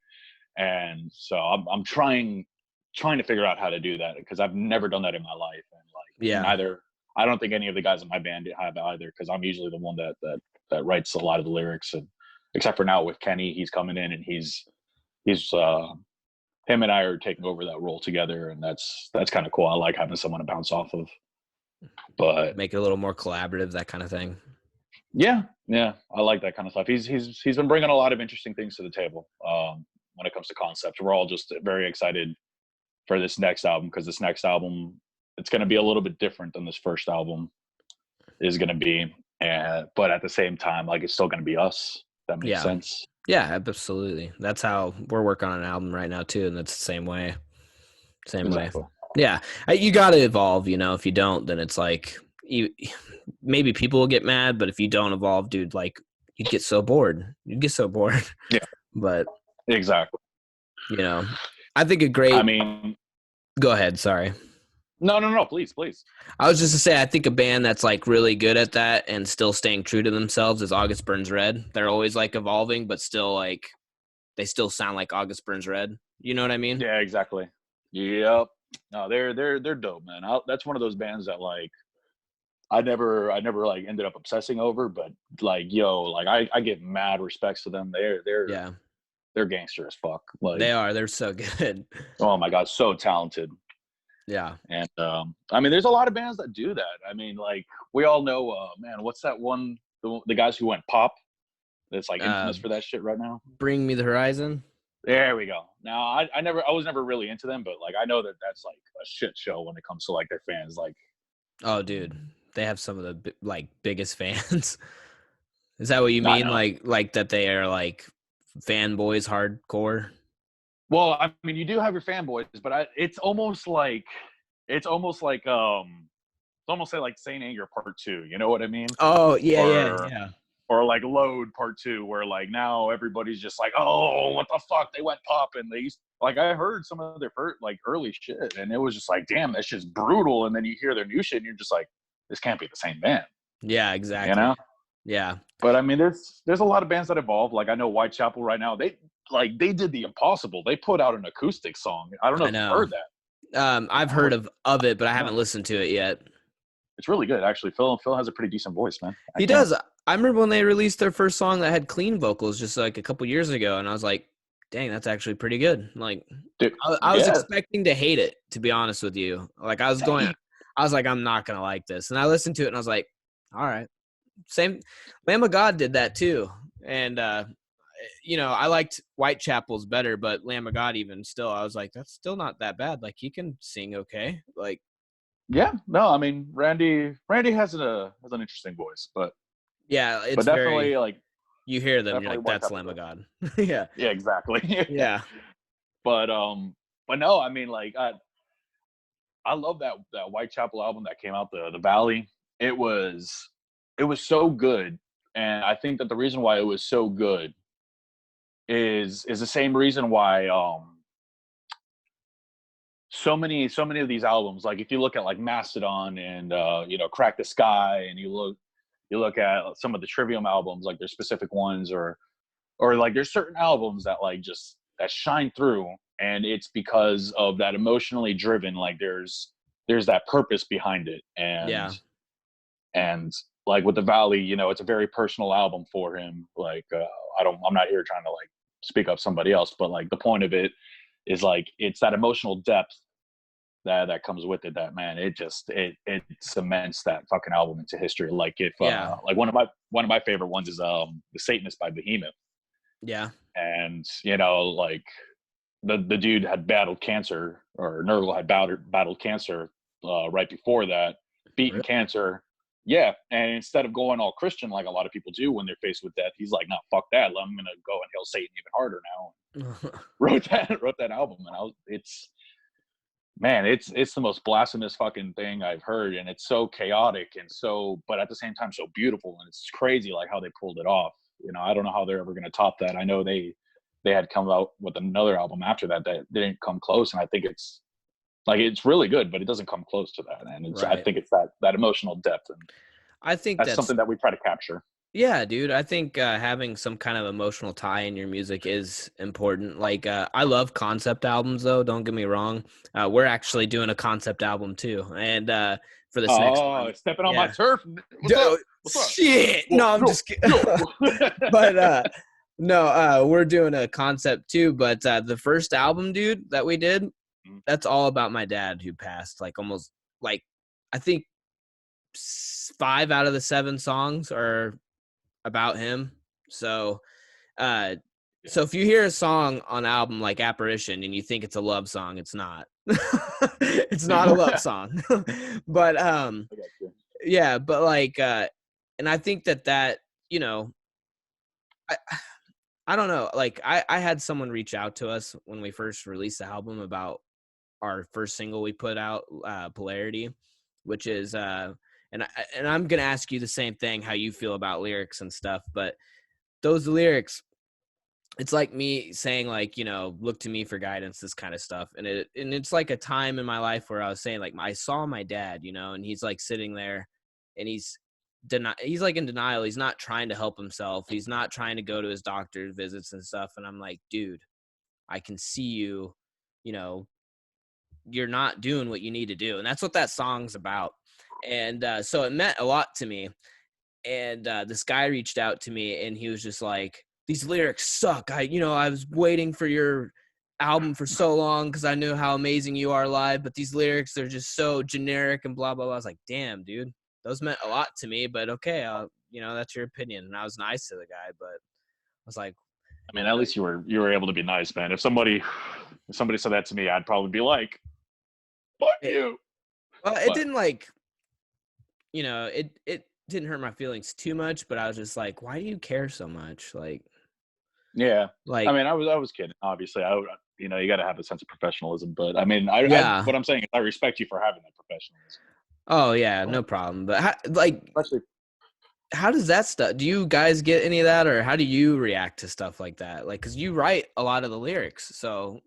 [SPEAKER 2] and so I'm trying to figure out how to do that because I've never done that in my life, and I don't think any of the guys in my band have either, because I'm usually the one that writes a lot of the lyrics, and except for now with Kenny, he's coming in and he's him and I are taking over that role together, and that's kind of cool. I like having someone to bounce off of, but
[SPEAKER 1] make it a little more collaborative, that kind of thing.
[SPEAKER 2] Yeah, I like that kind of stuff. He's been bringing a lot of interesting things to the table when it comes to concept. We're all just very excited for this next album, because this next album, it's going to be a little bit different than this first album is going to be, but at the same time, like it's still going to be us. That makes sense.
[SPEAKER 1] Yeah, absolutely. That's how we're working on an album right now too, and that's the same way. Way. Yeah, you got to evolve. If you don't, then it's like maybe people will get mad, but if you don't evolve, dude, like you'd get so bored.
[SPEAKER 2] Yeah,
[SPEAKER 1] but
[SPEAKER 2] exactly.
[SPEAKER 1] I think a great. Go ahead. Sorry.
[SPEAKER 2] No, please.
[SPEAKER 1] I was just to say, I think a band that's like really good at that and still staying true to themselves is August Burns Red. They're always like evolving, but still like they still sound like August Burns Red. You know what I mean?
[SPEAKER 2] Yeah, exactly. Yep. No, they're dope, man. That's one of those bands that like I never like ended up obsessing over, but like I give mad respects to them. They're gangster as fuck. Like
[SPEAKER 1] they're so good.
[SPEAKER 2] Oh my god, so talented.
[SPEAKER 1] Yeah.
[SPEAKER 2] And there's a lot of bands that do that. Like we all know, man, what's that one? The guys who went pop. That's like infamous for that shit right now.
[SPEAKER 1] Bring Me the Horizon.
[SPEAKER 2] There we go. Now I was never really into them, but like I know that's like a shit show when it comes to like their fans. Like,
[SPEAKER 1] oh, dude, they have some of the like biggest fans. Is that what you
[SPEAKER 2] I
[SPEAKER 1] mean?
[SPEAKER 2] know.
[SPEAKER 1] Like that they are like fanboys hardcore?
[SPEAKER 2] Well, I mean, you do have your fanboys, but it's almost like it's almost like Saint Anger Part Two. You know what I mean?
[SPEAKER 1] Oh yeah, yeah,
[SPEAKER 2] Or
[SPEAKER 1] yeah.
[SPEAKER 2] or like Load Part Two, where like now everybody's just like, oh, what the fuck? They went popping. They used like I heard some of their first, like early shit, and it was just like, damn, that's just brutal. And then you hear their new shit, and you're just like, this can't be the same band,
[SPEAKER 1] Yeah,
[SPEAKER 2] you
[SPEAKER 1] exactly.
[SPEAKER 2] know?
[SPEAKER 1] Yeah,
[SPEAKER 2] But I mean, there's a lot of bands that evolve. Like I know Whitechapel right now. They did the impossible. They put out an acoustic song. I don't know
[SPEAKER 1] I
[SPEAKER 2] if you've
[SPEAKER 1] know.
[SPEAKER 2] heard that.
[SPEAKER 1] I've
[SPEAKER 2] That
[SPEAKER 1] heard
[SPEAKER 2] was
[SPEAKER 1] of it, but I
[SPEAKER 2] no,
[SPEAKER 1] haven't listened to it yet.
[SPEAKER 2] it's really good actually. Phil has a pretty decent voice, man. I
[SPEAKER 1] He
[SPEAKER 2] can't.
[SPEAKER 1] does. I remember when they released their first song that had clean vocals just like a couple years ago, and I was like, "Dang, that's actually pretty good." Like,
[SPEAKER 2] Dude,
[SPEAKER 1] I was
[SPEAKER 2] yeah,
[SPEAKER 1] expecting to hate it, to be honest with you. Like,
[SPEAKER 2] same.
[SPEAKER 1] I was like, "I'm not gonna like this," and I listened to it, and I was like, "All right." Same. Lamb of God did that too, and I liked Whitechapel's better, but Lamb of God even still, I was like, "That's still not that bad." Like, he can sing okay. Like,
[SPEAKER 2] Yeah, no, I mean Randy has an interesting voice,
[SPEAKER 1] yeah,
[SPEAKER 2] but
[SPEAKER 1] it's very.
[SPEAKER 2] definitely like
[SPEAKER 1] You hear them, you're
[SPEAKER 2] definitely
[SPEAKER 1] like, "That's
[SPEAKER 2] Whitechapel's
[SPEAKER 1] Lamb of
[SPEAKER 2] better.
[SPEAKER 1] God." Yeah.
[SPEAKER 2] Yeah, exactly.
[SPEAKER 1] Yeah.
[SPEAKER 2] but but no, I mean like I love that Whitechapel album that came out, the Valley. It was it was so good, and I think that the reason why it was so good is the same reason why so many of these albums, like if you look at like Mastodon and Crack the Sky, and you look at some of the Trivium albums, like there's specific ones, or like there's certain albums that like just that shine through, and it's because of that emotionally driven, like there's that purpose behind it.
[SPEAKER 1] Yeah.
[SPEAKER 2] And like with the Valley, it's a very personal album for him. Like I'm not here trying to like speak up somebody else, but like the point of it is like it's that emotional depth that comes with it, that man, it cements that fucking album into history. Like if
[SPEAKER 1] Yeah.
[SPEAKER 2] like one of my favorite ones is The Satanist by Behemoth.
[SPEAKER 1] Yeah.
[SPEAKER 2] And like the dude had battled cancer, or Nurgle had battled cancer right before that, beaten
[SPEAKER 1] Really?
[SPEAKER 2] cancer. Yeah, and instead of going all Christian like a lot of people do when they're faced with death, he's like, "No, fuck that. I'm gonna go and hail Satan even harder now." Wrote that album, and it's the most blasphemous fucking thing I've heard, and it's so chaotic and so, but at the same time so beautiful, and it's crazy like how they pulled it off. I don't know how they're ever gonna top that. I know they had come out with another album after that didn't come close, and I think it's really good, but it doesn't come close to that. And I
[SPEAKER 1] Right.
[SPEAKER 2] think it's that emotional depth, and
[SPEAKER 1] I think
[SPEAKER 2] that's
[SPEAKER 1] that's
[SPEAKER 2] something that we try to capture.
[SPEAKER 1] Yeah, dude. I think having some kind of emotional tie in your music is important. Like, I love concept albums, though. Don't get me wrong. We're actually doing a concept album too, and for this next
[SPEAKER 2] Oh,
[SPEAKER 1] one,
[SPEAKER 2] stepping on my
[SPEAKER 1] yeah.
[SPEAKER 2] turf. What's up? What's up?
[SPEAKER 1] Shit.
[SPEAKER 2] Whoa,
[SPEAKER 1] No, I'm
[SPEAKER 2] yo,
[SPEAKER 1] just kidding.
[SPEAKER 2] yo.
[SPEAKER 1] But no, we're doing a concept too. But the first album, dude, that we did, that's all about my dad who passed. Like almost like I think 5 out of the 7 songs are about him. So, uh,
[SPEAKER 2] Yeah.
[SPEAKER 1] so if you hear a song on an album like Apparition and you think it's a love song, it's not. It's not a love song. But
[SPEAKER 2] I got you.
[SPEAKER 1] yeah, but like and I think that, you know, I I don't know, like I had someone reach out to us when we first released the album about our first single we put out, Polarity, which is and I'm going to ask you the same thing, how you feel about lyrics and stuff, but those lyrics, it's like me saying like, look to me for guidance, this kind of stuff. And it's like a time in my life where I was saying like, I saw my dad, and he's like sitting there and he's like in denial. He's not trying to help himself. He's not trying to go to his doctor's visits and stuff. And I'm like, dude, I can see you, you know, you're not doing what you need to do. And that's what that song's about. And so it meant a lot to me. And this guy reached out to me and he was just like, these lyrics suck. I was waiting for your album for so long because I knew how amazing you are live, but these lyrics, they're just so generic and blah, blah, blah. I was like, damn, dude, those meant a lot to me, but okay, that's your opinion. And I was nice to the guy, but I was like,
[SPEAKER 2] I mean, at least you were able to be nice, man. If somebody said that to me, I'd probably be like, "Fuck
[SPEAKER 1] it,
[SPEAKER 2] you."
[SPEAKER 1] well, it
[SPEAKER 2] But
[SPEAKER 1] didn't like, it didn't hurt my feelings too much, but I was just like, why do you care so much?
[SPEAKER 2] Yeah. I
[SPEAKER 1] Like,
[SPEAKER 2] mean, I was kidding. Obviously, you know, you got to have a sense of professionalism. But I mean,
[SPEAKER 1] yeah.
[SPEAKER 2] what I'm saying is, I respect you for having that professionalism.
[SPEAKER 1] Oh yeah, no
[SPEAKER 2] But
[SPEAKER 1] problem. But
[SPEAKER 2] especially,
[SPEAKER 1] how does that stuff? Do you guys get any of that, or how do you react to stuff like that? Like, because you write a lot of the lyrics, so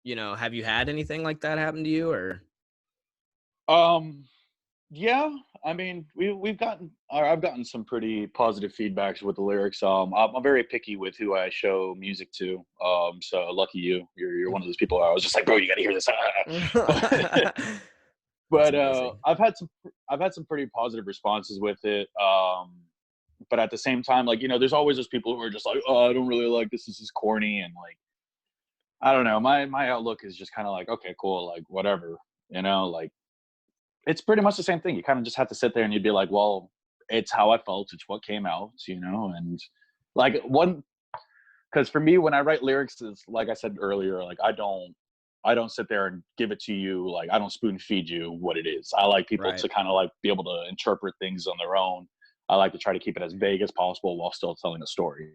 [SPEAKER 1] have you had anything like that happen to you, or?
[SPEAKER 2] um, yeah. I mean, we've gotten, or I've gotten some pretty positive feedbacks with the lyrics. I'm very picky with who I show music to. So lucky you, you're one of those people. I was just like, bro, you got to hear this. but
[SPEAKER 1] That's
[SPEAKER 2] but
[SPEAKER 1] amazing.
[SPEAKER 2] I've had some pretty positive responses with it. But at the same time, like, you know, there's always those people who are just like, oh, I don't really like this. This is corny, and like, I don't know. My outlook is just kind of like, okay, cool, like whatever, you know, like it's pretty much the same thing. You kind of just have to sit there and you'd be like, well, it's how I felt. It's what came out, you know, and like because for me, when I write lyrics, is like I said earlier, like I don't sit there and give it to you. Like I don't spoon feed you what it is. I like people
[SPEAKER 1] Right.
[SPEAKER 2] to kind of like be able to interpret things on their own. I like to try to keep it as vague as possible while still telling a story.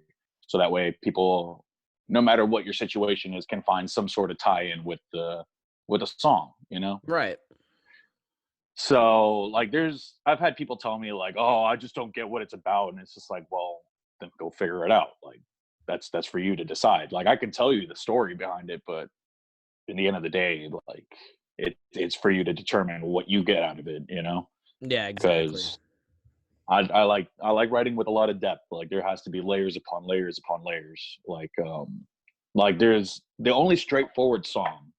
[SPEAKER 2] So that way people, no matter what your situation is, can find some sort of tie-in with a song, you know?
[SPEAKER 1] Right.
[SPEAKER 2] So like I've had people tell me like, oh, I just don't get what it's about. And it's just like, well, then go figure it out. Like that's for you to decide. Like I can tell you the story behind it, but in the end of the day, like it's for you to determine what you get out of it, you know?
[SPEAKER 1] Yeah, exactly.
[SPEAKER 2] Because I like writing with a lot of depth. Like there has to be layers upon layers upon layers. Like there's the only straightforward song,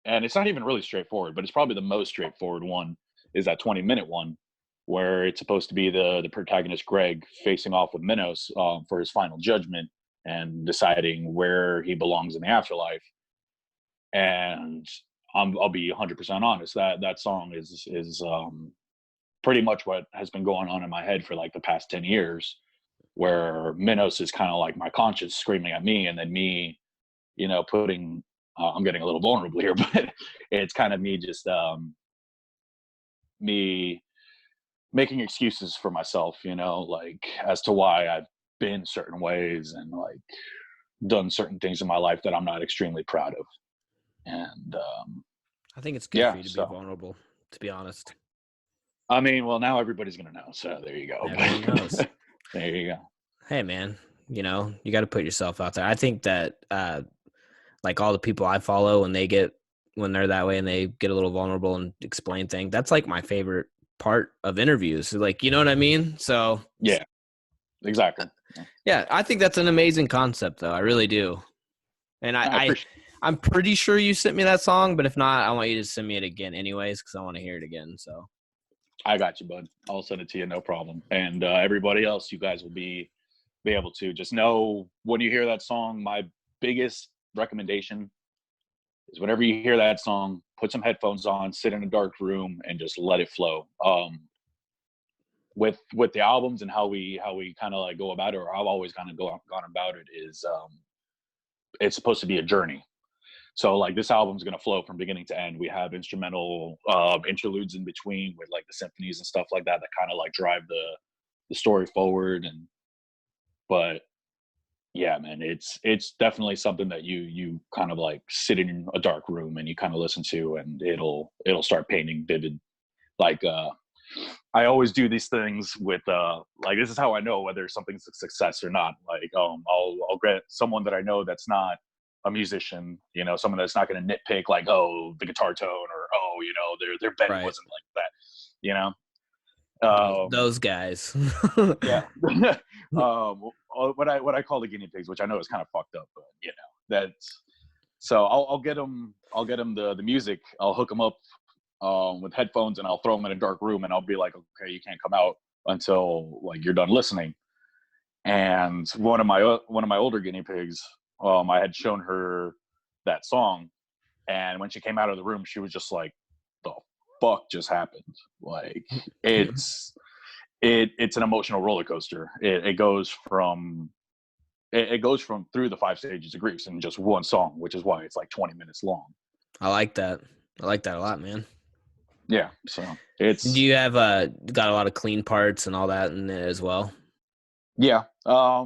[SPEAKER 2] and it's not even really straightforward, but it's probably the most straightforward one, is that 20-minute one where it's supposed to be the protagonist Greg facing off with Minos for his final judgment and deciding where he belongs in the afterlife. And I'll be 100% honest, that song is pretty much what has been going on in my head for like the past 10 years, where Minos is kind of like my conscience screaming at me, and then me, you know, putting I'm getting a little vulnerable here, but it's kind of me just me making excuses for myself, you know, like as to why I've been certain ways and like done certain things in my life that I'm not extremely proud of. And
[SPEAKER 1] I think it's good for
[SPEAKER 2] yeah,
[SPEAKER 1] you to be
[SPEAKER 2] so
[SPEAKER 1] vulnerable, to be honest.
[SPEAKER 2] I mean, well, now everybody's gonna know, so there you go.
[SPEAKER 1] Everyone knows.
[SPEAKER 2] There you go.
[SPEAKER 1] Hey, man, you got to put yourself out there. I think that, like all the people I follow, when they're that way and they get a little vulnerable and explain things, that's like my favorite part of interviews. Like, you know what I mean? So,
[SPEAKER 2] Yeah, exactly.
[SPEAKER 1] yeah, I think that's an amazing concept, though. I really do. And
[SPEAKER 2] I appreciate.
[SPEAKER 1] I'm pretty sure you sent me that song, but if not, I want you to send me it again, anyways, because I want to hear it again. So,
[SPEAKER 2] I got you, bud. I'll send it to you, no problem. And everybody else, you guys will be able to just know when you hear that song. My biggest recommendation is whenever you hear that song, put some headphones on, sit in a dark room, and just let it flow. With the albums and how we kind of like go about it, or I've always kind of gone about it, is it's supposed to be a journey. So like this album's gonna flow from beginning to end. We have instrumental interludes in between with like the symphonies and stuff like that that kind of like drive the story forward. And but yeah, man, it's definitely something that you kind of like sit in a dark room and you kind of listen to, and it'll start painting vivid. Like I always do these things with like this is how I know whether something's a success or not. Like I'll get someone that I know that's not a musician, you know, someone that's not going to nitpick like, oh, the guitar tone, or oh, you know, their bend
[SPEAKER 1] right.
[SPEAKER 2] wasn't like that, you know.
[SPEAKER 1] Those guys.
[SPEAKER 2] Yeah. What I call the guinea pigs, which I know is kind of fucked up, but you know, that's so I'll get them the music. I'll hook them up with headphones, and I'll throw them in a dark room, and I'll be like, okay, you can't come out until like you're done listening. And one of my older guinea pigs, I had shown her that song, and when she came out of the room, she was just like, the fuck just happened? Like it's an emotional roller coaster. It goes from it goes from through the 5 stages of grief in just one song, which is why it's like 20 minutes long.
[SPEAKER 1] I like that. I like that a lot, man.
[SPEAKER 2] Yeah, so
[SPEAKER 1] Do
[SPEAKER 2] it's
[SPEAKER 1] you have got a lot of clean parts and all that in it as well?
[SPEAKER 2] yeah,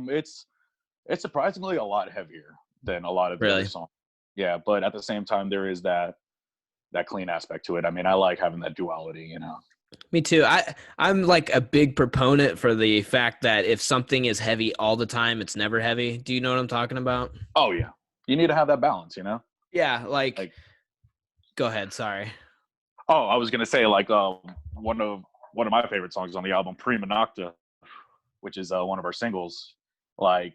[SPEAKER 2] it's surprisingly a lot heavier than a lot of the other
[SPEAKER 1] Really?
[SPEAKER 2] songs. Yeah, but at the same time, there is that clean aspect to it. I mean, I like having that duality, you know.
[SPEAKER 1] Me too. I'm like a big proponent for the fact that if something is heavy all the time, it's never heavy. Do you know what I'm talking about?
[SPEAKER 2] Oh yeah, you need to have that balance, you know.
[SPEAKER 1] Yeah, like
[SPEAKER 2] Like,
[SPEAKER 1] go ahead, sorry.
[SPEAKER 2] oh, I was gonna say like one of one of my favorite songs on the album, Prima Nocta, which is one of our singles. Like,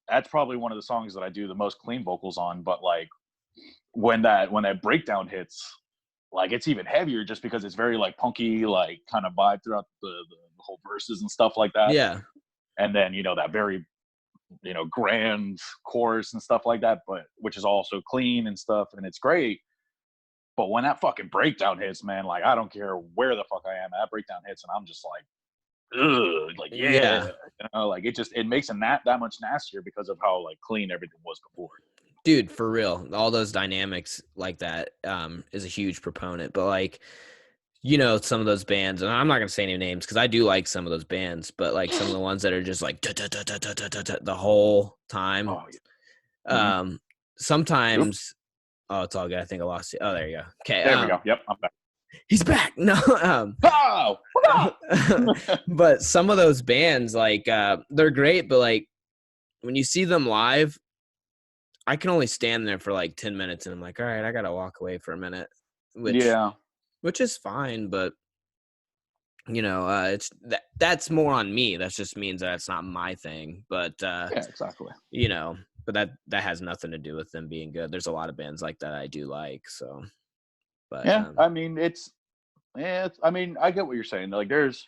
[SPEAKER 2] that's probably one of the songs that I do the most clean vocals on. But like when that breakdown hits, like it's even heavier just because it's very like punky, like kind of vibe throughout the whole verses and stuff like that.
[SPEAKER 1] Yeah.
[SPEAKER 2] And then that very grand chorus and stuff like that, but which is also clean and stuff, and it's great. But when that fucking breakdown hits, man, like I don't care where the fuck I am, that breakdown hits, and I'm just like, ugh, like yeah,
[SPEAKER 1] Yeah.
[SPEAKER 2] like it makes it that much nastier because of how like clean everything was before.
[SPEAKER 1] Dude, for real. All those dynamics like that is a huge proponent. But like, some of those bands, and I'm not gonna say any names because I do like some of those bands, but like some of the ones that are just like the whole time.
[SPEAKER 2] Oh yeah. Mhm.
[SPEAKER 1] Um,
[SPEAKER 2] Oops.
[SPEAKER 1] sometimes, oh, it's all good. I think I lost you. Oh, there you go. Okay.
[SPEAKER 2] There we go. Yep, I'm back.
[SPEAKER 1] He's back. No.
[SPEAKER 2] Oh,
[SPEAKER 1] But some of those bands, like, they're great, but like when you see them live, I can only stand there for like 10 minutes and I'm like, all right, I gotta walk away for a minute, which
[SPEAKER 2] yeah.
[SPEAKER 1] which is fine, but it's that's more on me. That just means that it's not my thing. But
[SPEAKER 2] Yeah, exactly.
[SPEAKER 1] but that has nothing to do with them being good. There's a lot of bands like that I do like, so but
[SPEAKER 2] Yeah, I mean, I mean, I get what you're saying. Like, there's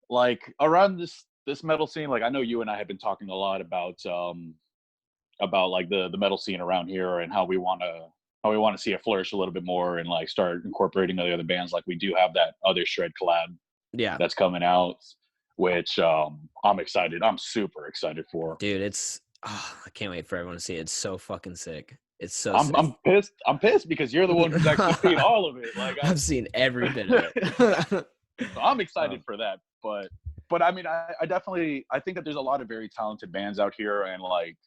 [SPEAKER 2] like around this metal scene. Like, I know you and I have been talking a lot about like the metal scene around here and how we want to see it flourish a little bit more and like start incorporating the other bands. Like, we do have that other shred collab
[SPEAKER 1] yeah,
[SPEAKER 2] that's coming out, which I'm excited. I'm super excited for.
[SPEAKER 1] dude, I can't wait for everyone to see it. It's so fucking sick. It's so
[SPEAKER 2] I'm
[SPEAKER 1] sick.
[SPEAKER 2] I'm pissed. I'm pissed because you're the one who's actually seen all of it. Like
[SPEAKER 1] I've seen every bit of it.
[SPEAKER 2] so I'm
[SPEAKER 1] um,
[SPEAKER 2] excited for that. But I mean, I definitely I think that there's a lot of very talented bands out here, and like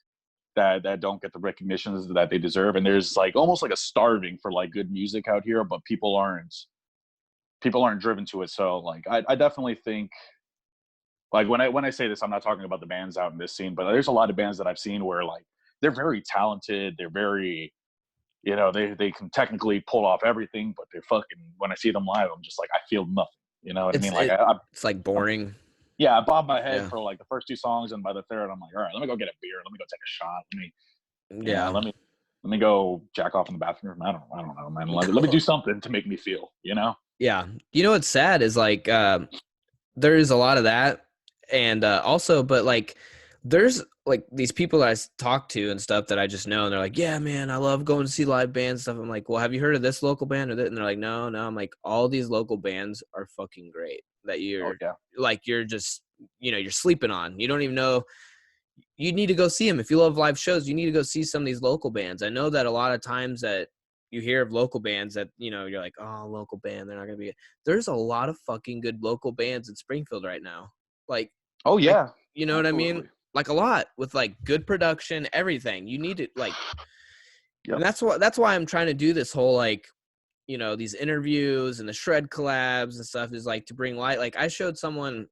[SPEAKER 2] that don't get the recognitions that they deserve. And there's like almost like a starving for like good music out here, but people aren't driven to it. So like I definitely think, like, when I say this, I'm not talking about the bands out in this scene, but there's a lot of bands that I've seen where like they're very talented, they're very they can technically pull off everything, but they're fucking, when I see them live, I'm just like, I feel nothing. You know what I
[SPEAKER 1] it's
[SPEAKER 2] mean? Like
[SPEAKER 1] it,
[SPEAKER 2] I
[SPEAKER 1] it's like boring.
[SPEAKER 2] yeah, I bob my head
[SPEAKER 1] Yeah,
[SPEAKER 2] for like the first two songs, and by the third, I'm like, all right, let me go get a beer, let me go take a shot,
[SPEAKER 1] yeah.
[SPEAKER 2] let me go jack off in the bathroom. I don't know, man. Let me do something to make me feel, you know?
[SPEAKER 1] Yeah. You know what's sad is like there is a lot of that, and also, but like there's like these people that I talk to and stuff that I just know, and they're like, yeah, man, I love going to see live bands and stuff. I'm like, well, have you heard of this local band or that? And they're like, no, no. I'm like, all these local bands are fucking great that
[SPEAKER 2] Oh yeah,
[SPEAKER 1] you're just you're sleeping on. You don't even know. You need to go see them. If you love live shows, you need to go see some of these local bands. I know that a lot of times that you hear of local bands that, you're like, oh, local band, they're not going to be. There's a lot of fucking good local bands in Springfield right now. Like,
[SPEAKER 2] oh
[SPEAKER 1] I,
[SPEAKER 2] yeah,
[SPEAKER 1] you know what I mean?
[SPEAKER 2] absolutely.
[SPEAKER 1] Like a lot with like good production, everything. You need to like, and
[SPEAKER 2] Yep.
[SPEAKER 1] that's why I'm trying to do this whole like, these interviews and the shred collabs and stuff is like to bring light. Like I showed someone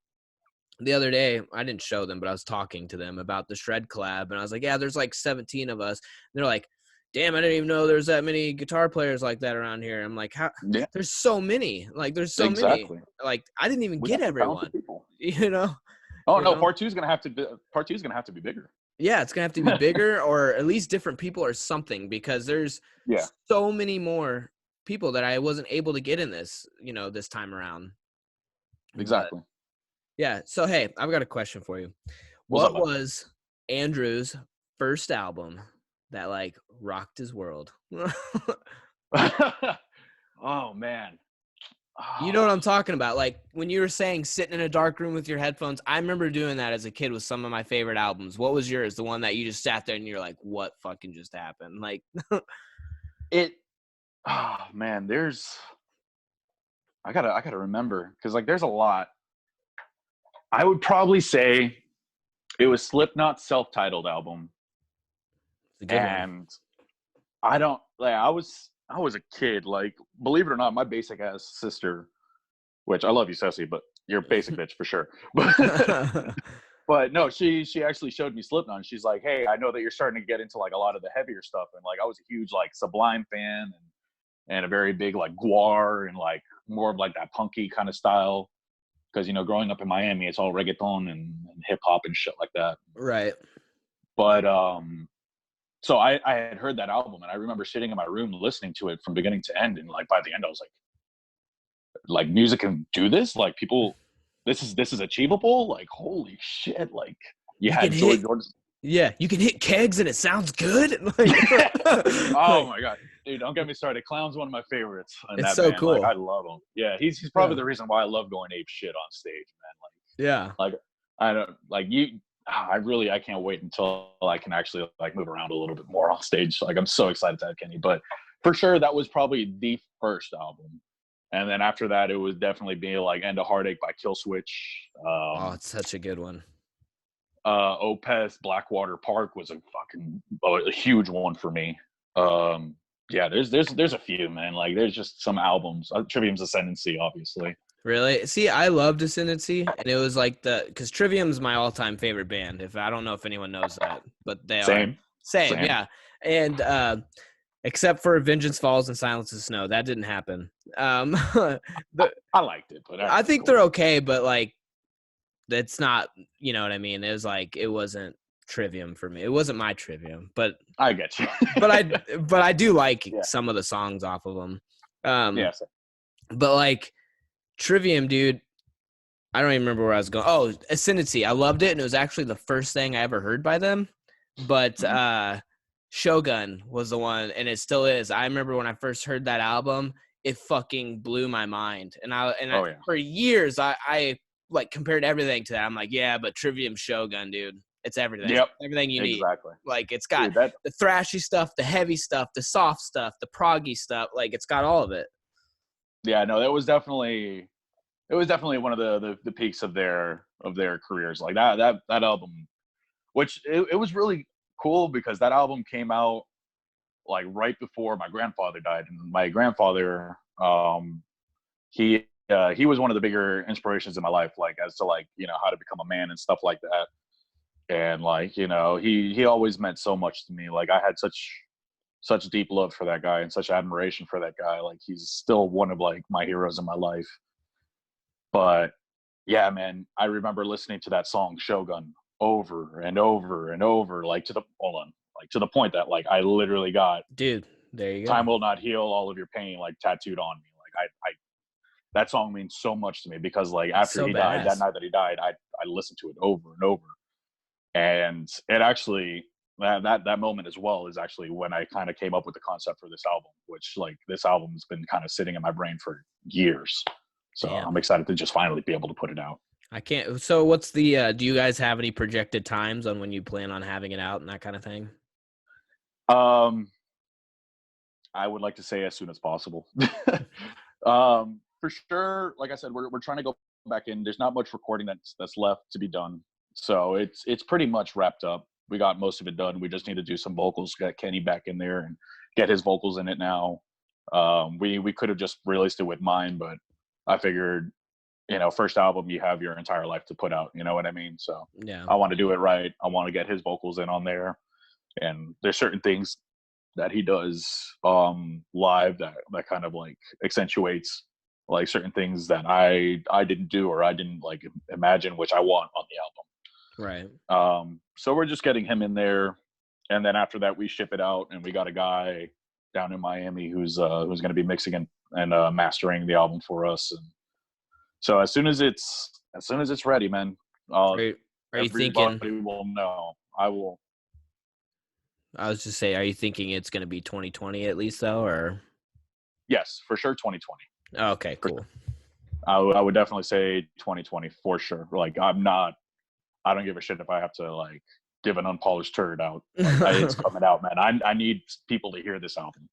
[SPEAKER 1] the other day, I didn't show them, but I was talking to them about the shred collab, and I was like, yeah, there's like 17 of us. And they're like, damn, I didn't even know there's that many guitar players like that around here. I'm like, how?
[SPEAKER 2] Yeah,
[SPEAKER 1] There's so many. Like, there's so many.
[SPEAKER 2] exactly.
[SPEAKER 1] Like, I didn't even
[SPEAKER 2] We
[SPEAKER 1] get
[SPEAKER 2] got some
[SPEAKER 1] everyone.
[SPEAKER 2] talented people.
[SPEAKER 1] You know,
[SPEAKER 2] Oh
[SPEAKER 1] you
[SPEAKER 2] no,
[SPEAKER 1] know.
[SPEAKER 2] part two is gonna have to be bigger.
[SPEAKER 1] Yeah, it's gonna have to be bigger, or at least different people, or something, because there's
[SPEAKER 2] Yeah,
[SPEAKER 1] so many more people that I wasn't able to get in this, this time around. But
[SPEAKER 2] exactly.
[SPEAKER 1] yeah, so hey, I've got a question for you.
[SPEAKER 2] What's up,
[SPEAKER 1] What
[SPEAKER 2] bud?
[SPEAKER 1] was Andrew's first album that like rocked his world?
[SPEAKER 2] Oh man.
[SPEAKER 1] You know
[SPEAKER 2] Oh,
[SPEAKER 1] what I'm talking about? Like when you were saying sitting in a dark room with your headphones, I remember doing that as a kid with some of my favorite albums. What was yours? The one that you just sat there and you're like, what fucking just happened? Like,
[SPEAKER 2] it. Oh man, I gotta remember, because like there's a lot. I would probably say it was Slipknot's self-titled album,
[SPEAKER 1] It's a good one.
[SPEAKER 2] and I don't like. I was a kid. Like, believe it or not, my basic ass sister, which I love you, Ceci, but you're a basic bitch for sure. But no, she actually showed me Slipknot. And she's like, "Hey, I know that you're starting to get into like a lot of the heavier stuff." And like, I was a huge like Sublime fan, and a very big like Guar, and like more of like that punky kind of style. Because growing up in Miami, it's all reggaeton and hip hop and shit like that.
[SPEAKER 1] Right.
[SPEAKER 2] But so I had heard that album, and I remember sitting in my room listening to it from beginning to end, and like by the end, I was like, music can do this. Like, people, this is achievable. Like, holy shit! Like, you had George.
[SPEAKER 1] Yeah, you can hit kegs and it sounds good.
[SPEAKER 2] Oh my god, dude! Don't get me started. Clown's one of my favorites. In
[SPEAKER 1] It's
[SPEAKER 2] that
[SPEAKER 1] so
[SPEAKER 2] band.
[SPEAKER 1] cool.
[SPEAKER 2] Like, I love him. Yeah, he's probably the reason why I love going ape shit on stage, man.
[SPEAKER 1] Yeah.
[SPEAKER 2] Like I don't like you. I can't wait until I can actually like move around a little bit more on stage. Like, I'm so excited to have Kenny. But for sure, that was probably the first album. And then after that, it would definitely be like End of Heartache by Killswitch.
[SPEAKER 1] Oh, it's such a good one.
[SPEAKER 2] Opeth Blackwater Park was a huge one for me. Yeah, there's a few, man. Like, there's just some albums. Trivium's Ascendancy, obviously.
[SPEAKER 1] Really? See, I loved Ascendancy, and it was like because Trivium's my all-time favorite band. I don't know if anyone knows that, but they are. Same, yeah. And except for Vengeance Falls and Silence of Snow, that didn't happen.
[SPEAKER 2] I liked it, but
[SPEAKER 1] I think they're okay, but like, that's not, you know what I mean? It wasn't Trivium for me. It wasn't my Trivium, but
[SPEAKER 2] I get you.
[SPEAKER 1] but I do like some of the songs off of them.
[SPEAKER 2] Yes.
[SPEAKER 1] But like Trivium, dude, I don't even remember where I was going. Oh, Ascendancy. I loved it, and it was actually the first thing I ever heard by them. But Shogun was the one, and it still is. I remember when I first heard that album, it fucking blew my mind. And for years I like compared everything to that. I'm like, yeah, but Trivium Shogun, dude. It's everything.
[SPEAKER 2] Yep.
[SPEAKER 1] Everything you need.
[SPEAKER 2] Exactly.
[SPEAKER 1] Like, it's got the thrashy stuff, the heavy stuff, the soft stuff, the proggy stuff. Like, it's got all of it.
[SPEAKER 2] Yeah, no, it was definitely one of the peaks of their careers. Like that album, which it was really cool because that album came out like right before my grandfather died. And my grandfather, he was one of the bigger inspirations in my life, like as to like, how to become a man and stuff like that. And like, he always meant so much to me. Like, I had such deep love for that guy and such admiration for that guy. Like, he's still one of like my heroes in my life. But yeah, man, I remember listening to that song Shogun over and over and over, like to the point that like I literally got,
[SPEAKER 1] dude, there you go.
[SPEAKER 2] Time will not heal all of your pain, like tattooed on me. Like I that song means so much to me because like after he died, that night that he died, I listened to it over and over. And it actually, that moment as well is actually when I kind of came up with the concept for this album, which like this album has been kind of sitting in my brain for years. So I'm excited to just finally be able to put it out.
[SPEAKER 1] I can't. So what's the, do you guys have any projected times on when you plan on having it out and that kind of thing?
[SPEAKER 2] I would like to say as soon as possible. For sure. Like I said, we're trying to go back in. There's not much recording that's left to be done. So it's pretty much wrapped up. We got most of it done. We just need to do some vocals, get Kenny back in there and get his vocals in it now. We could have just released it with mine, but I figured, first album, you have your entire life to put out, you know what I mean? So
[SPEAKER 1] yeah,
[SPEAKER 2] I want to do it right. I want to get his vocals in on there. And there's certain things that he does live that kind of like accentuates like certain things that I didn't do or I didn't like imagine, which I want on the album.
[SPEAKER 1] Right.
[SPEAKER 2] So we're just getting him in there, and then after that we ship it out, and we got a guy down in Miami who's going to be mixing and mastering the album for us. And so as soon as it's ready, man,
[SPEAKER 1] are you thinking?
[SPEAKER 2] Will know. I will.
[SPEAKER 1] I was just saying, are you thinking it's going to be 2020 at least, though, or?
[SPEAKER 2] Yes, for sure, 2020.
[SPEAKER 1] Okay, cool.
[SPEAKER 2] I would definitely say 2020 for sure. Like, I don't give a shit if I have to like give an unpolished turd out. Like, it's coming out, man. I need people to hear this album.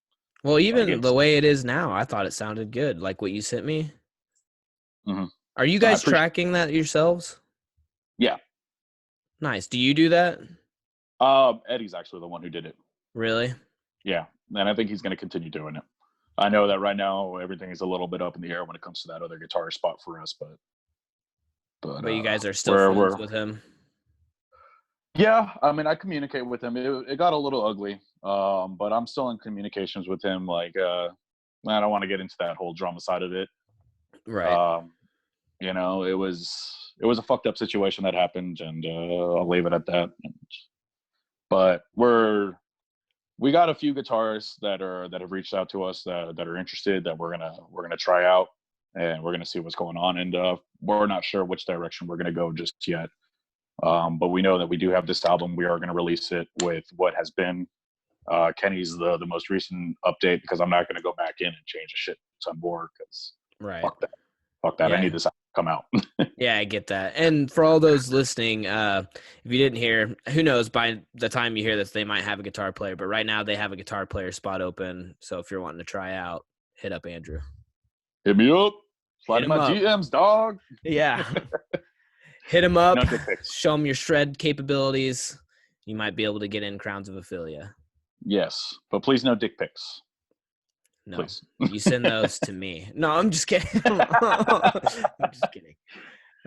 [SPEAKER 1] Well, even like the way it is now, I thought it sounded good. Like what you sent me.
[SPEAKER 2] Mhm.
[SPEAKER 1] Are you
[SPEAKER 2] I
[SPEAKER 1] guys
[SPEAKER 2] appreciate.
[SPEAKER 1] tracking that yourselves?
[SPEAKER 2] Yeah.
[SPEAKER 1] Nice. Do you do that?
[SPEAKER 2] Eddie's actually the one who did it.
[SPEAKER 1] Really?
[SPEAKER 2] Yeah, and I think he's going to continue doing it. I know that right now everything is a little bit up in the air when it comes to that other guitar spot for us, but
[SPEAKER 1] But you guys are still
[SPEAKER 2] we're
[SPEAKER 1] friends with him?
[SPEAKER 2] yeah. I mean, I communicate with him. It got a little ugly, but I'm still in communications with him. Like, I don't want to get into that whole drama side of it.
[SPEAKER 1] Right.
[SPEAKER 2] Um, it was a fucked up situation that happened, and I'll leave it at that. But we got a few guitarists that have reached out to us that are interested, that we're gonna try out, and we're gonna see what's going on. And we're not sure which direction we're gonna go just yet. But we know that we do have this album. We are gonna release it with what has been Kenny's the most recent update, because I'm not gonna go back in and change a shit ton more, because
[SPEAKER 1] Right.
[SPEAKER 2] fuck that. I
[SPEAKER 1] Yeah.
[SPEAKER 2] need this album to come out.
[SPEAKER 1] Yeah, I get that. And for all those listening, if you didn't hear, who knows, by the time you hear this, they might have a guitar player. But right now they have a guitar player spot open. So if you're wanting to try out, hit up Andrew.
[SPEAKER 2] Hit me up. Slide
[SPEAKER 1] Hit
[SPEAKER 2] in
[SPEAKER 1] him
[SPEAKER 2] my
[SPEAKER 1] up.
[SPEAKER 2] DMs, dog.
[SPEAKER 1] Yeah. Hit him up.
[SPEAKER 2] No dick pics.
[SPEAKER 1] Show him your shred capabilities. You might be able to get in Crowns of Ophelia.
[SPEAKER 2] Yes, but please no dick pics.
[SPEAKER 1] No,
[SPEAKER 2] Please.
[SPEAKER 1] you send those to me. No, I'm just kidding. I'm just kidding.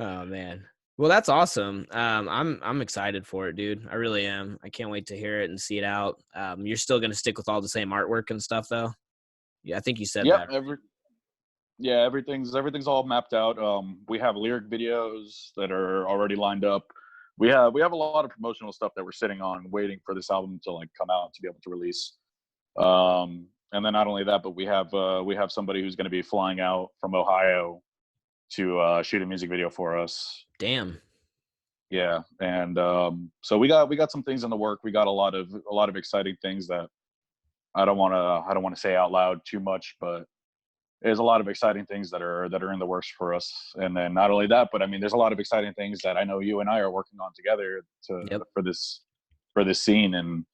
[SPEAKER 1] Oh man. Well, that's awesome. I'm excited for it, dude. I really am. I can't wait to hear it and see it out. You're still gonna stick with all the same artwork and stuff, though. Yeah, I think you said
[SPEAKER 2] Yep.
[SPEAKER 1] that.
[SPEAKER 2] Everything's all mapped out. We have lyric videos that are already lined up. We have a lot of promotional stuff that we're sitting on, waiting for this album to like come out to be able to release. And then not only that, but we have somebody who's going to be flying out from Ohio to shoot a music video for us.
[SPEAKER 1] Damn.
[SPEAKER 2] Yeah, and so we got some things in the work. We got a lot of exciting things that I don't want to say out loud too much, but there's a lot of exciting things that are in the works for us. And then not only that, but I mean, there's a lot of exciting things that I know you and I are working on together
[SPEAKER 1] Yep.
[SPEAKER 2] for this scene. And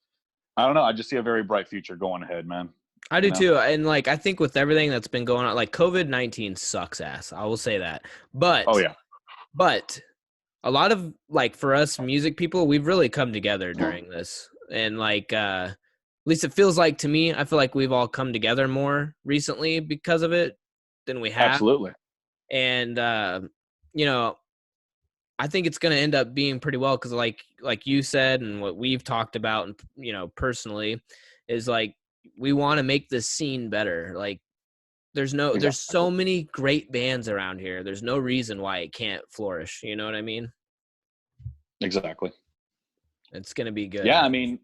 [SPEAKER 2] I don't know, I just see a very bright future going ahead, man.
[SPEAKER 1] I
[SPEAKER 2] You
[SPEAKER 1] do
[SPEAKER 2] know?
[SPEAKER 1] too. And like, I think with everything that's been going on, like COVID-19 sucks ass. I will say that.
[SPEAKER 2] Oh
[SPEAKER 1] But,
[SPEAKER 2] yeah.
[SPEAKER 1] but a lot of like for us music people, we've really come together during this. And like, at least it feels like to me, I feel like we've all come together more recently because of it than we have.
[SPEAKER 2] Absolutely.
[SPEAKER 1] And, you know, I think it's going to end up being pretty well. Cause like you said, and what we've talked about and, personally is like, we want to make this scene better. Like there's
[SPEAKER 2] Exactly.
[SPEAKER 1] so many great bands around here. There's no reason why it can't flourish. You know what I mean?
[SPEAKER 2] Exactly.
[SPEAKER 1] It's going to be good.
[SPEAKER 2] Yeah, I mean,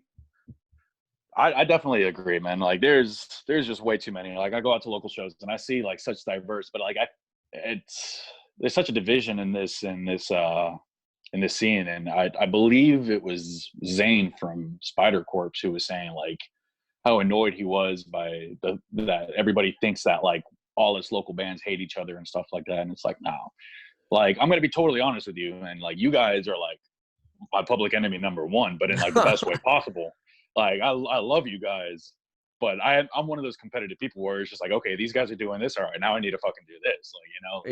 [SPEAKER 2] I definitely agree, man. Like there's just way too many. Like I go out to local shows and I see like such diverse, but like it's there's such a division in this scene. And I believe it was Zane from Spider Corpse who was saying like how annoyed he was by that everybody thinks that like all its local bands hate each other and stuff like that. And it's like, no. Like I'm gonna be totally honest with you, and like you guys are like my public enemy number one, but in like the best way possible. Like I love you guys, but I'm one of those competitive people where it's just like, okay, these guys are doing this, all right, now I need to fucking do this.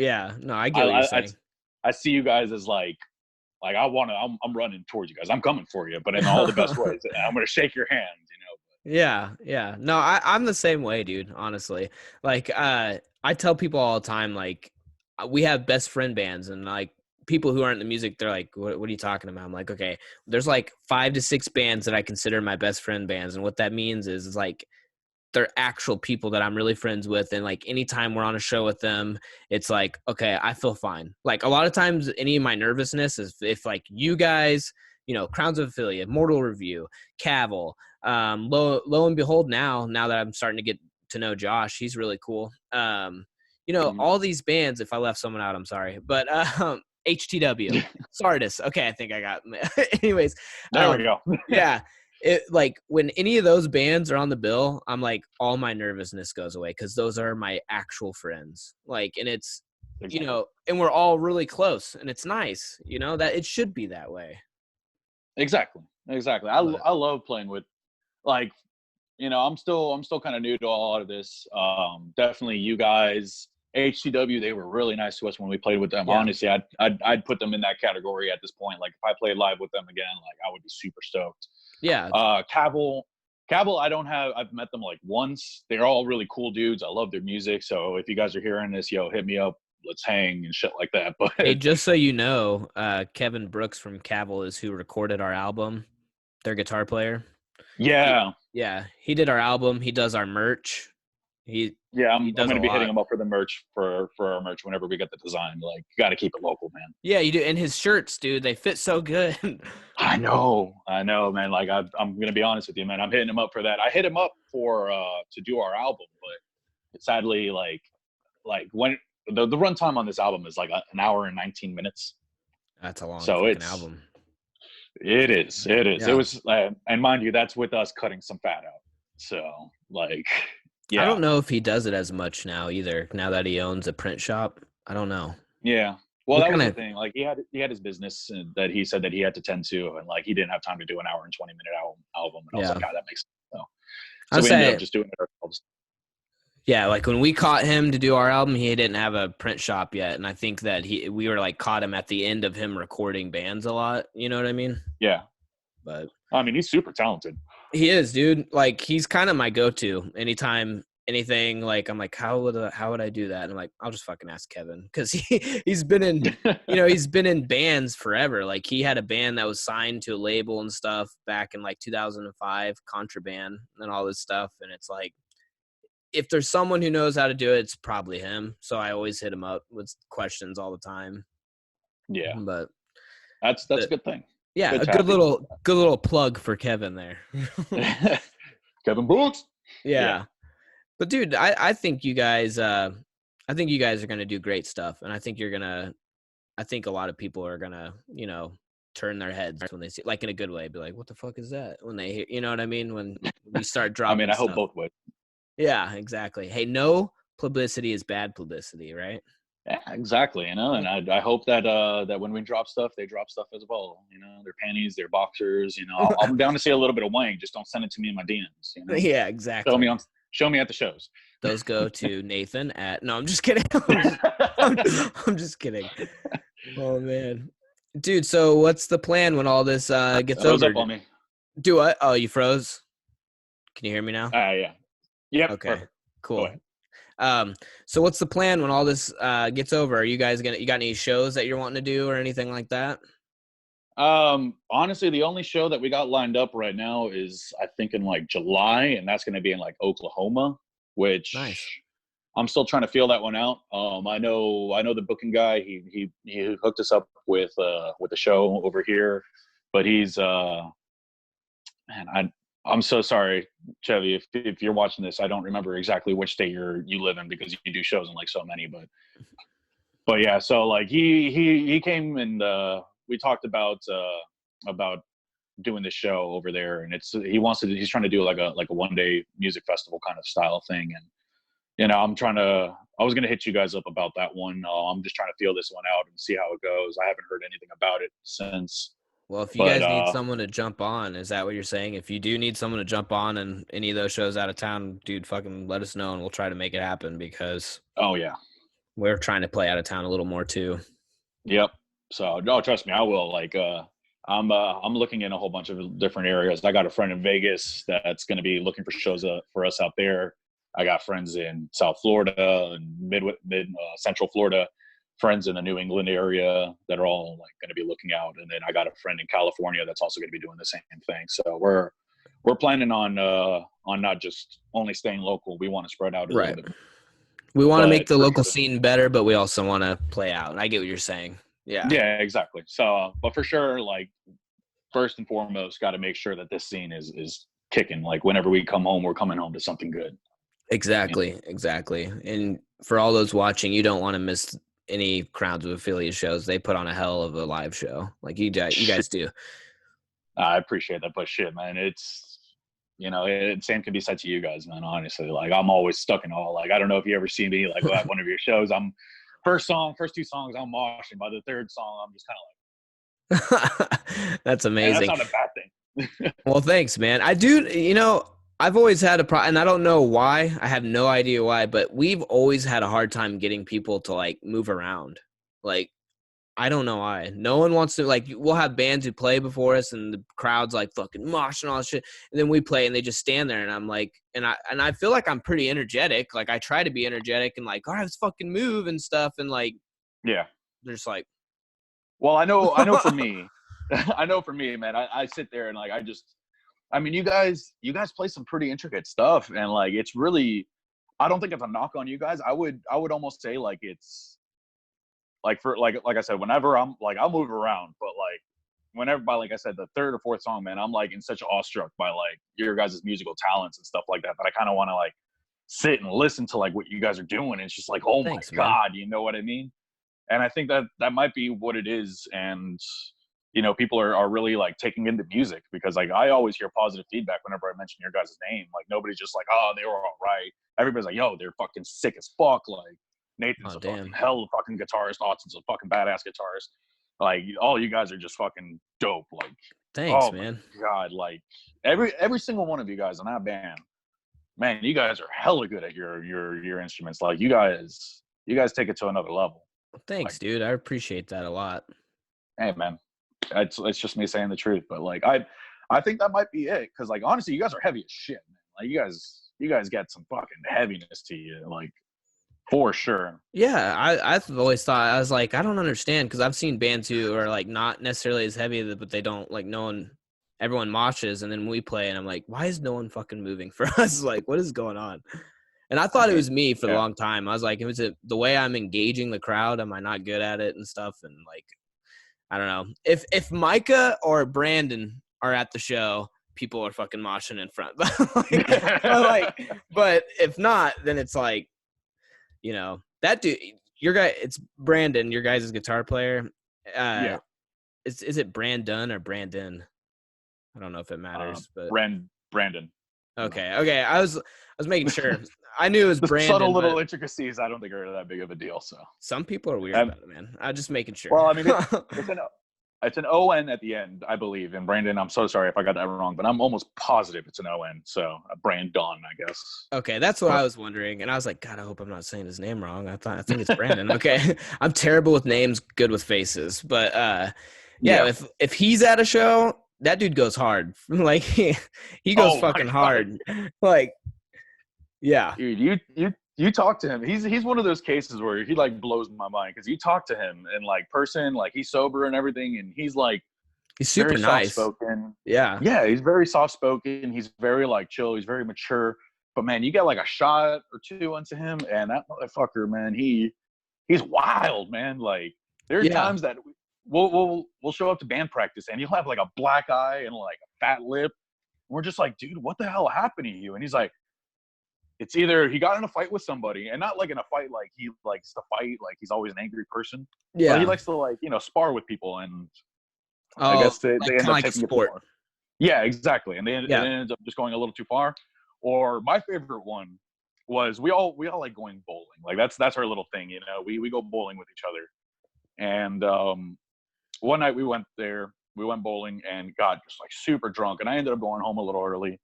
[SPEAKER 1] Yeah, no, I get
[SPEAKER 2] Like
[SPEAKER 1] what you're
[SPEAKER 2] I
[SPEAKER 1] saying.
[SPEAKER 2] I see you guys as like I'm running towards you guys. I'm coming for you, but in all the best ways. I'm gonna shake your hand.
[SPEAKER 1] Yeah, yeah. No, I'm the same way, dude, honestly. Like, I tell people all the time, like, we have best friend bands, and like people who aren't in the music, they're like, what are you talking about? I'm like, okay, there's like 5 to 6 bands that I consider my best friend bands. And what that means is like they're actual people that I'm really friends with. And like anytime we're on a show with them, it's like, okay, I feel fine. Like a lot of times any of my nervousness is if like you guys, Crowns of Ophelia, Mortal Review, Cavil, lo and behold, now that I'm starting to get to know Josh, he's really cool.
[SPEAKER 2] Mhm.
[SPEAKER 1] All these bands, if I left someone out, I'm sorry, but HTW, Sardis. Okay, I think I got. Anyways,
[SPEAKER 2] There we go.
[SPEAKER 1] yeah, it like when any of those bands are on the bill, I'm like all my nervousness goes away because those are my actual friends. Like, and it's
[SPEAKER 2] Exactly.
[SPEAKER 1] and we're all really close, and it's nice, that it should be that way.
[SPEAKER 2] Exactly.
[SPEAKER 1] But
[SPEAKER 2] I love playing with like I'm still kind of new to all of this. Definitely you guys. HCW, they were really nice to us when we played with them.
[SPEAKER 1] Yeah.
[SPEAKER 2] Honestly, I'd put them in that category at this point. Like if I played live with them again, like I would be super stoked.
[SPEAKER 1] Yeah.
[SPEAKER 2] Cavill, I've met them like once. They're all really cool dudes. I love their music. So if you guys are hearing this, yo, hit me up. Let's hang and shit like that. But
[SPEAKER 1] Hey, just so you know, Kevin Brooks from Cavill is who recorded our album. Their guitar player.
[SPEAKER 2] yeah,
[SPEAKER 1] He did our album. He does our merch. He
[SPEAKER 2] I'm
[SPEAKER 1] does
[SPEAKER 2] going
[SPEAKER 1] a
[SPEAKER 2] to be hitting
[SPEAKER 1] lot.
[SPEAKER 2] him up for the merch for our merch whenever we get the design. Like, you got to keep it local, man.
[SPEAKER 1] Yeah, you do. And his shirts, dude, they fit so good.
[SPEAKER 2] I know, man. Like, I'm going to be honest with you, man. I'm hitting him up for that. I hit him up for to do our album, but sadly, like when the runtime on this album is like an hour and 19 minutes.
[SPEAKER 1] That's a long
[SPEAKER 2] So
[SPEAKER 1] fucking album.
[SPEAKER 2] It is.
[SPEAKER 1] Yeah.
[SPEAKER 2] It was, and mind you, that's with us cutting some fat out. So, like, yeah.
[SPEAKER 1] I don't know if he does it as much now either. Now that he owns a print shop, I don't know.
[SPEAKER 2] Yeah. Well, that was the thing. Like, he had his business that he said that he had to tend to, and like he didn't have time to do an hour and 20-minute album. And I was like, God, that makes sense. So we ended up just doing it ourselves.
[SPEAKER 1] Yeah, like when we caught him to do our album, he didn't have a print shop yet, and I think that we were like caught him at the end of him recording bands a lot. You know what I mean?
[SPEAKER 2] Yeah.
[SPEAKER 1] But
[SPEAKER 2] I mean, he's super talented.
[SPEAKER 1] He is, dude. Like he's kind of my go-to anytime anything. Like I'm like, how would I do that? And I'm like, I'll just fucking ask Kevin because he's been in he's been in bands forever. Like he had a band that was signed to a label and stuff back in like 2005, Contraband and all this stuff, and it's like, if there's someone who knows how to do it, it's probably him. So I always hit him up with questions all the time.
[SPEAKER 2] Yeah.
[SPEAKER 1] But
[SPEAKER 2] that's a good thing.
[SPEAKER 1] Yeah, a good little plug for Kevin there.
[SPEAKER 2] Kevin Brooks.
[SPEAKER 1] Yeah. But dude, I think you guys are gonna do great stuff. And I think a lot of people are gonna, turn their heads when they see, like in a good way, be like, what the fuck is that? When they hear, you know what I mean? When we start dropping
[SPEAKER 2] I hope both ways.
[SPEAKER 1] Yeah, exactly. Hey, no publicity is bad publicity, right?
[SPEAKER 2] Yeah, exactly. And I hope that that when we drop stuff, they drop stuff as well. Their panties, their boxers. I'm down to see a little bit of Wang. Just don't send it to me in my DMs.
[SPEAKER 1] Yeah, exactly.
[SPEAKER 2] Show me at the shows.
[SPEAKER 1] Those go to Nathan at. No, I'm just kidding. I'm just kidding. Oh man, dude. So what's the plan when all this gets over?
[SPEAKER 2] Up on me.
[SPEAKER 1] Do what? Oh, you froze. Can you hear me now?
[SPEAKER 2] Yeah. Yep.
[SPEAKER 1] Okay.
[SPEAKER 2] Perfect.
[SPEAKER 1] Cool. So what's the plan when all this gets over? Are you guys you got any shows that you're wanting to do or anything like that?
[SPEAKER 2] Honestly, the only show that we got lined up right now is I think in like July, and that's going to be in like Oklahoma, which
[SPEAKER 1] nice.
[SPEAKER 2] I'm still trying to feel that one out. I know the booking guy. He hooked us up with a show over here, but he's I'm so sorry, Chevy, if you're watching this. I don't remember exactly which state you live in because you do shows in like so many, but yeah. So like he came and we talked about doing this show over there, and he's trying to do like a 1-day music festival kind of style thing, and I was gonna hit you guys up about that one. I'm just trying to feel this one out and see how it goes. I haven't heard anything about it since.
[SPEAKER 1] Well, if you guys need someone to jump on, is that what you're saying? If you do need someone to jump on and any of those shows out of town, dude, fucking let us know and we'll try to make it happen because we're trying to play out of town a little more too.
[SPEAKER 2] Yep. So no, trust me, I will. Like I'm looking in a whole bunch of different areas. I got a friend in Vegas that's going to be looking for shows for us out there. I got friends in South Florida and mid Central Florida. Friends in the New England area that are all like going to be looking out, and then I got a friend in California that's also going to be doing the same thing. So we're planning on not just only staying local. We want to spread out a little bit.
[SPEAKER 1] We want to make the local scene better, but we also want to play out. And I get what you're saying. Yeah,
[SPEAKER 2] exactly. So, but for sure, like first and foremost, got to make sure that this scene is kicking. Like whenever we come home, we're coming home to something good.
[SPEAKER 1] Exactly. And for all those watching, you don't want to miss any Crowns of Ophelia shows. They put on a hell of a live show, like you guys do.
[SPEAKER 2] I appreciate that, but shit, man, it's same can be said to you guys, man. Honestly, like I'm always stuck in awe. Like I don't know if you ever see me like at one of your shows. I'm first 2 songs I'm moshing. By the third song, I'm just kind of like.
[SPEAKER 1] That's amazing.
[SPEAKER 2] That's not a bad thing.
[SPEAKER 1] Well, thanks, man. I do. I've always had a problem, and I don't know why. I have no idea why, but we've always had a hard time getting people to like move around. Like, I don't know why. No one wants to, like, we'll have bands who play before us and the crowd's like fucking mosh and all that shit. And then we play and they just stand there and I'm like, and I feel like I'm pretty energetic. Like I try to be energetic and like, all right, let's fucking move and stuff. And like,
[SPEAKER 2] Yeah.
[SPEAKER 1] they're just like,
[SPEAKER 2] Well, I know for me, I know for me, man, I sit there and like, I mean, you guys play some pretty intricate stuff and like, it's really, I don't think it's a knock on you guys. I would almost say like it's like for like I said, whenever I'm like I'll move around, but like whenever by like I said the third or fourth song, man, I'm like in such awestruck by like your guys' musical talents and stuff like that that I kind of want to like sit and listen to like what you guys are doing. And it's just like, oh my
[SPEAKER 1] thanks, man.
[SPEAKER 2] god, you know what I mean? And I think that that might be what it is. And people are really like taking into music because like I always hear positive feedback whenever I mention your guys' name. Like nobody's just like, oh, they were all right. Everybody's like, yo, they're fucking sick as fuck. Like Nathan's
[SPEAKER 1] Oh,
[SPEAKER 2] a fucking
[SPEAKER 1] damn.
[SPEAKER 2] hell of a fucking guitarist. Austin's a fucking badass guitarist. Like all you guys are just fucking dope. Like,
[SPEAKER 1] Thanks,
[SPEAKER 2] oh my
[SPEAKER 1] man.
[SPEAKER 2] god, like every single one of you guys in that band, man, you guys are hella good at your instruments. Like you guys take it to another level. Like,
[SPEAKER 1] Thanks, dude. I appreciate that a lot.
[SPEAKER 2] hey man, it's just me saying the truth. But like I think that might be it. Cause like honestly, you guys are heavy as shit, man. Like you guys get some fucking heaviness to you, like for sure.
[SPEAKER 1] Yeah, I've always thought, I was like, I don't understand because I've seen bands who are like not necessarily as heavy, but they don't like no one, everyone moshes, and then we play, and I'm like, why is no one fucking moving for us? Like, what is going on? And I
[SPEAKER 2] I
[SPEAKER 1] thought it
[SPEAKER 2] mean,
[SPEAKER 1] was me for a
[SPEAKER 2] yeah.
[SPEAKER 1] long time. I was like, was it the way I'm engaging the crowd? Am I not good at it and stuff? And like, I don't know. If Micah or Brandon are at the show, people are fucking moshing in front. But if not, then it's like, that dude, your guy, it's Brandon, your guys' guitar player.
[SPEAKER 2] Yeah.
[SPEAKER 1] Is it Brandon or Brandon? I don't know if it
[SPEAKER 2] Uh,
[SPEAKER 1] matters, but
[SPEAKER 2] Brandon.
[SPEAKER 1] okay. I was making sure. I knew it was
[SPEAKER 2] The subtle
[SPEAKER 1] Brandon, but
[SPEAKER 2] little intricacies, I don't think are that big of a deal. So,
[SPEAKER 1] some people are weird
[SPEAKER 2] um,
[SPEAKER 1] about it, man. I'm just making sure.
[SPEAKER 2] well, I mean, it's an ON at the end, I believe. And Brandon, I'm so sorry if I got that wrong, but I'm almost positive it's an ON. So Brandon, I guess.
[SPEAKER 1] Okay, that's what
[SPEAKER 2] But
[SPEAKER 1] I was wondering, and I was like, God, I hope I'm not saying his name wrong. I think it's Brandon. Okay, I'm terrible with names, good with faces, but yeah,
[SPEAKER 2] yeah.
[SPEAKER 1] if he's at a show, that dude goes hard. Like he goes
[SPEAKER 2] Oh my
[SPEAKER 1] fucking
[SPEAKER 2] god,
[SPEAKER 1] hard. Like yeah,
[SPEAKER 2] dude, you talk to him. He's one of those cases where he like blows my mind because you talk to him in like person, like he's sober and everything, and he's like
[SPEAKER 1] he's super
[SPEAKER 2] very soft
[SPEAKER 1] nice.
[SPEAKER 2] spoken.
[SPEAKER 1] Yeah.
[SPEAKER 2] Yeah, he's very soft spoken. He's very like chill. He's very mature. But man, you get like a shot or two into him, and that motherfucker, man, he's wild, man. Like there are
[SPEAKER 1] Yeah.
[SPEAKER 2] times that we'll show up to band practice, and you'll have like a black eye and like a fat lip. And we're just like, dude, what the hell happened to you? And he's like, it's either he got in a fight with somebody, and not like in a fight like he likes to fight, like he's always an angry person, but he
[SPEAKER 1] Yeah.
[SPEAKER 2] likes to like spar with people, and I
[SPEAKER 1] Oh,
[SPEAKER 2] guess they
[SPEAKER 1] like
[SPEAKER 2] end
[SPEAKER 1] kind of
[SPEAKER 2] up
[SPEAKER 1] like a
[SPEAKER 2] taking it too
[SPEAKER 1] sport.
[SPEAKER 2] far. Yeah, exactly. And then it
[SPEAKER 1] Yeah.
[SPEAKER 2] ends up just going a little too far. Or my favorite one was we all like going bowling. Like that's our little thing, We go bowling with each other. And one night we went there, we went bowling and got just like super drunk. And I ended up going home a little early.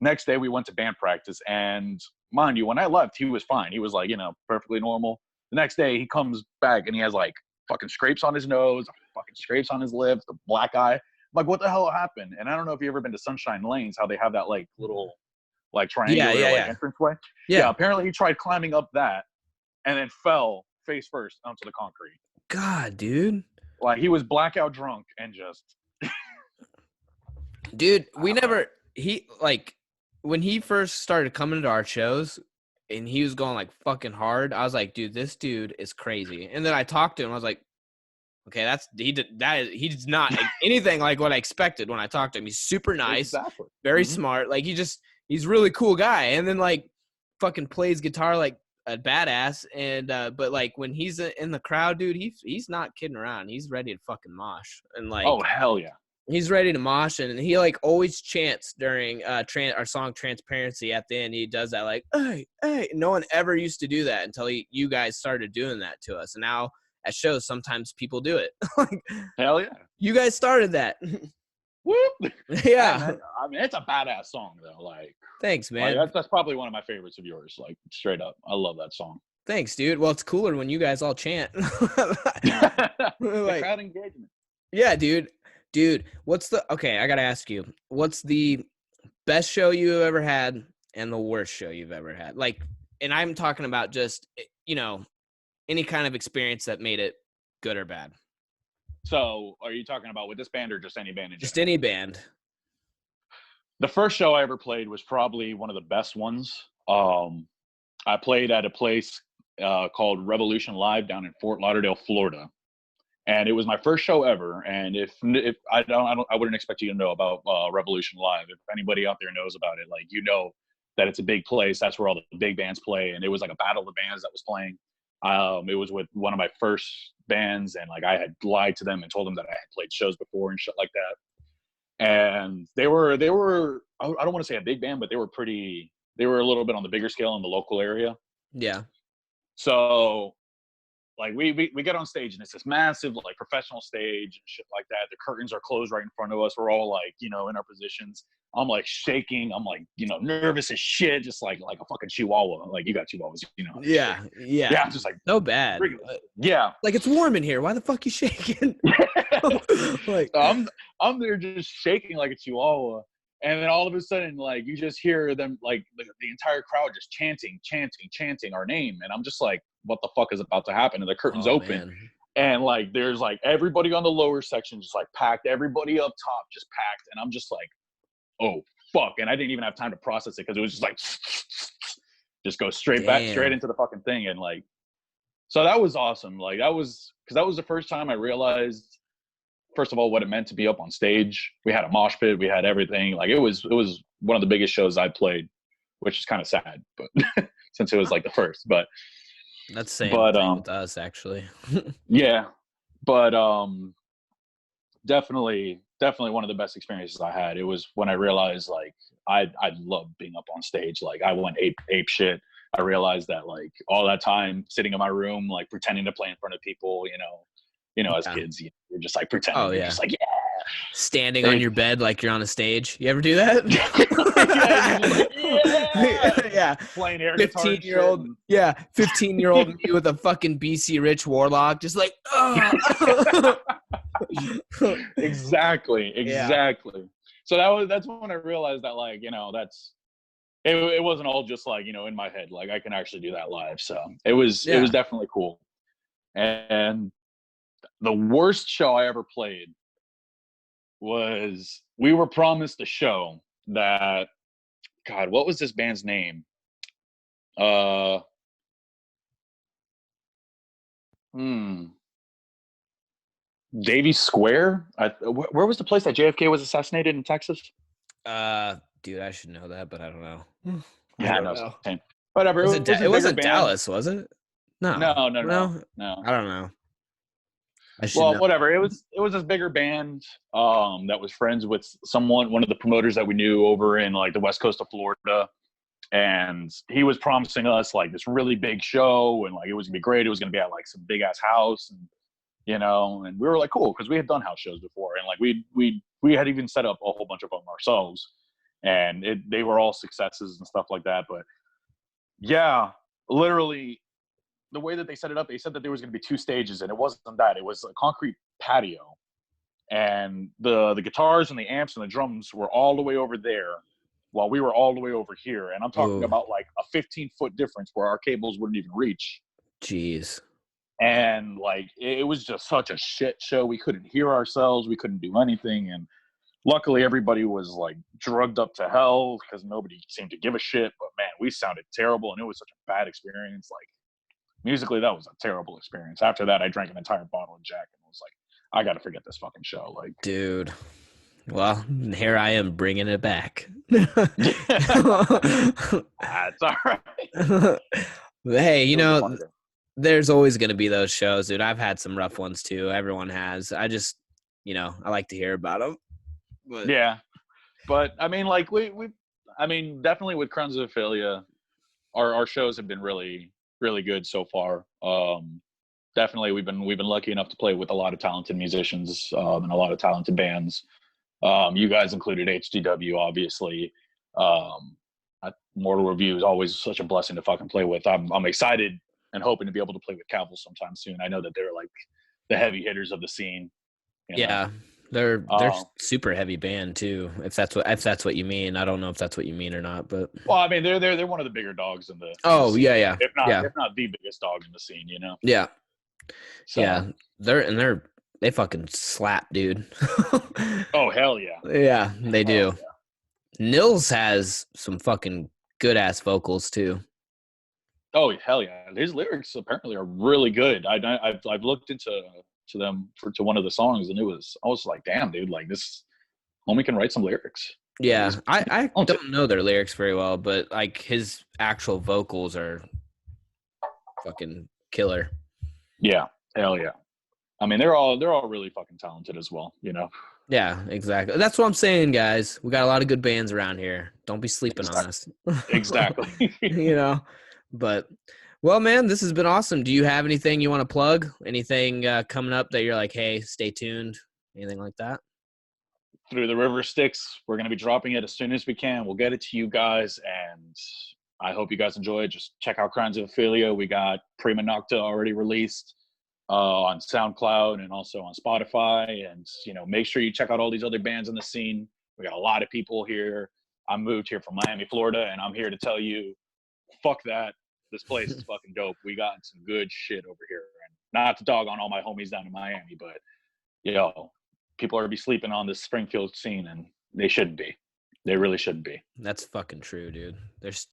[SPEAKER 2] Next day we went to band practice, and mind you, when I left, he was fine. He was like, perfectly normal. The next day he comes back and he has like fucking scrapes on his nose, fucking scrapes on his lips, the black eye. I'm like, what the hell happened? And I don't know if you ever been to Sunshine Lanes, how they have that like little like
[SPEAKER 1] Yeah.
[SPEAKER 2] triangular
[SPEAKER 1] Yeah.
[SPEAKER 2] like
[SPEAKER 1] Yeah.
[SPEAKER 2] entranceway. Yeah,
[SPEAKER 1] Yeah.
[SPEAKER 2] apparently he tried climbing up that and then fell face first onto the concrete.
[SPEAKER 1] God, dude.
[SPEAKER 2] Like he was blackout drunk and just
[SPEAKER 1] Dude,
[SPEAKER 2] I don't know.
[SPEAKER 1] he like when he first started coming to our shows and he was going like fucking hard, I was like, dude, this dude is crazy. And then I talked to him, I was like, okay, he's not anything like what I expected when I talked to him. He's super nice,
[SPEAKER 2] Exactly.
[SPEAKER 1] very
[SPEAKER 2] Hmm.
[SPEAKER 1] smart. Like he's a really cool guy. And then like fucking plays guitar like a badass. And but like when he's in the crowd, dude, he's not kidding around. He's ready to fucking mosh. And like
[SPEAKER 2] Oh hell yeah.
[SPEAKER 1] he's ready to mosh, and he like always chants during our song Transparency. At the end he does that like, hey. No one ever used to do that until you guys started doing that to us, and now at shows sometimes people do it. Like
[SPEAKER 2] Hell yeah.
[SPEAKER 1] you guys started that.
[SPEAKER 2] Whoop.
[SPEAKER 1] Yeah.
[SPEAKER 2] I mean, it's a badass song though. Like
[SPEAKER 1] Thanks, man.
[SPEAKER 2] that's probably one of my favorites of yours. Like straight up, I love that song.
[SPEAKER 1] Thanks, dude. Well, it's cooler when you guys all chant.
[SPEAKER 2] The
[SPEAKER 1] Like,
[SPEAKER 2] crowd engagement.
[SPEAKER 1] yeah, dude. Dude, okay, I gotta ask you, what's the best show you've ever had and the worst show you've ever had? Like, and I'm talking about just, any kind of experience that made it good or bad.
[SPEAKER 2] So, are you talking about with this band or just any band in
[SPEAKER 1] Just
[SPEAKER 2] general?
[SPEAKER 1] any band.
[SPEAKER 2] The first show I ever played was probably one of the best ones. I played at a place called Revolution Live down in Fort Lauderdale, Florida, and it was my first show ever. And if I wouldn't expect you to know about Revolution Live. If anybody out there knows about it, like that it's a big place. That's where all the big bands play, and it was like a battle of bands that was playing. It was with one of my first bands, and like I had lied to them and told them that I had played shows before and shit like that. And they were I don't want to say a big band, but they were a little bit on the bigger scale in the local area.
[SPEAKER 1] Yeah.
[SPEAKER 2] So like we get on stage and it's this massive like professional stage and shit like that. The curtains are closed right in front of us. We're all like, in our positions. I'm like shaking. I'm like, nervous as shit, just like a fucking chihuahua. Like you got chihuahuas,
[SPEAKER 1] Yeah. Yeah.
[SPEAKER 2] Yeah, I'm just like
[SPEAKER 1] so bad.
[SPEAKER 2] Yeah.
[SPEAKER 1] Like it's warm in here. Why the fuck you shaking?
[SPEAKER 2] Like so I'm there just shaking like a chihuahua. And then all of a sudden, like, you just hear them, like, the entire crowd just chanting our name. And I'm just like, what the fuck is about to happen? And the curtains open. Man. And, like, there's, like, everybody on the lower section just, like, packed. Everybody up top just packed. And I'm just like, oh, fuck. And I didn't even have time to process it because it was just, like, just go straight into the fucking thing. And, like, so that was awesome. Like, because that was the first time I realized, first of all, what it meant to be up on stage. We had a mosh pit, we had everything. Like it was one of the biggest shows I played, which is kind of sad, but since it was like the first. But
[SPEAKER 1] that's the same thing with us, actually.
[SPEAKER 2] Yeah, but definitely one of the best experiences I had. It was when I realized like I love being up on stage. Like I went ape shit. I realized that like all that time sitting in my room, like pretending to play in front of people, as kids, you're just like pretending. Oh, yeah. You're just like, yeah.
[SPEAKER 1] Standing on your bed like you're on a stage. You ever do that? Yeah.
[SPEAKER 2] Playing air guitar.
[SPEAKER 1] 15-year-old. Yeah. 15-year-old me with a fucking BC Rich Warlock. Just like, oh.
[SPEAKER 2] Exactly. Yeah. So that's when I realized that like, it wasn't all just like, in my head. Like I can actually do that live. So it was definitely cool. And the worst show I ever played was we were promised a show that, God, what was this band's name? Davy Square? Where was the place that JFK was assassinated in Texas?
[SPEAKER 1] Dude, I should know that, but I don't know.
[SPEAKER 2] Yeah, I don't know. Whatever.
[SPEAKER 1] It wasn't Dallas, was it? No.
[SPEAKER 2] No. I
[SPEAKER 1] don't know.
[SPEAKER 2] Well, whatever. It was this bigger band that was friends with one of the promoters that we knew over in like the west coast of Florida, and he was promising us like this really big show, and like it was gonna be great. It was gonna be at like some big ass house, and and we were like cool because we had done house shows before, and like we had even set up a whole bunch of them ourselves, and they were all successes and stuff like that. But yeah, literally. The way that they set it up, they said that there was going to be 2 stages, and it wasn't that. It was a concrete patio, and the guitars and the amps and the drums were all the way over there, while we were all the way over here. And I'm talking about like a 15-foot difference where our cables wouldn't even reach.
[SPEAKER 1] Jeez.
[SPEAKER 2] And like it was just such a shit show. We couldn't hear ourselves. We couldn't do anything. And luckily, everybody was like drugged up to hell because nobody seemed to give a shit. But man, we sounded terrible, and it was such a bad experience. Like. Musically, that was a terrible experience. After that, I drank an entire bottle of Jack and was like, I got to forget this fucking show. Like,
[SPEAKER 1] dude. Well, here I am bringing it back.
[SPEAKER 2] That's all right.
[SPEAKER 1] Hey, there's always going to be those shows, dude. I've had some rough ones too. Everyone has. I just, I like to hear about them.
[SPEAKER 2] But. Yeah. But, I mean, like, definitely with Crowns of Ophelia, our shows have been really good so far. Definitely we've been lucky enough to play with a lot of talented musicians and a lot of talented bands. You guys included HDW, obviously. Mortal Review is always such a blessing to fucking play with. I'm excited and hoping to be able to play with Cavill sometime soon. I know that they're like the heavy hitters of the scene.
[SPEAKER 1] Yeah, they're
[SPEAKER 2] Um,
[SPEAKER 1] super heavy band too. If that's what you mean, I don't know if that's what you mean or not, but
[SPEAKER 2] well, I mean, they're one of the bigger dogs in the
[SPEAKER 1] oh
[SPEAKER 2] scene,
[SPEAKER 1] yeah,
[SPEAKER 2] if
[SPEAKER 1] yeah,
[SPEAKER 2] not the biggest dog in the scene.
[SPEAKER 1] yeah,
[SPEAKER 2] So
[SPEAKER 1] yeah. They fucking slap, dude.
[SPEAKER 2] oh hell yeah,
[SPEAKER 1] Yeah, they
[SPEAKER 2] oh
[SPEAKER 1] do. Nils has some fucking good ass vocals too.
[SPEAKER 2] oh hell yeah. His lyrics apparently are really good. I've looked into them to one of the songs, and I was like, damn, dude, like this homie can write some lyrics. Like,
[SPEAKER 1] Yeah,
[SPEAKER 2] he's
[SPEAKER 1] I
[SPEAKER 2] talented.
[SPEAKER 1] don't know their lyrics very well, but like his actual vocals are fucking killer.
[SPEAKER 2] Yeah, hell yeah. I mean, they're all really fucking talented as well.
[SPEAKER 1] Yeah, exactly. That's what I'm saying, guys. We got a lot of good bands around here. Don't be sleeping on us.
[SPEAKER 2] Exactly.
[SPEAKER 1] you know, but well, man, this has been awesome. Do you have anything you want to plug? Anything coming up that you're like, hey, stay tuned? Anything like that?
[SPEAKER 2] Through the River Styx, we're going to be dropping it as soon as we can. We'll get it to you guys, and I hope you guys enjoy it. Just check out Crowns of Ophelia. We got Prima Nocta already released on SoundCloud and also on Spotify. And make sure you check out all these other bands in the scene. We got a lot of people here. I moved here from Miami, Florida, and I'm here to tell you, fuck that. This place is fucking dope. We got some good shit over here. And not to dog on all my homies down in Miami, but people are be sleeping on this Springfield scene, and they shouldn't be. They really shouldn't be.
[SPEAKER 1] That's fucking true, dude. There's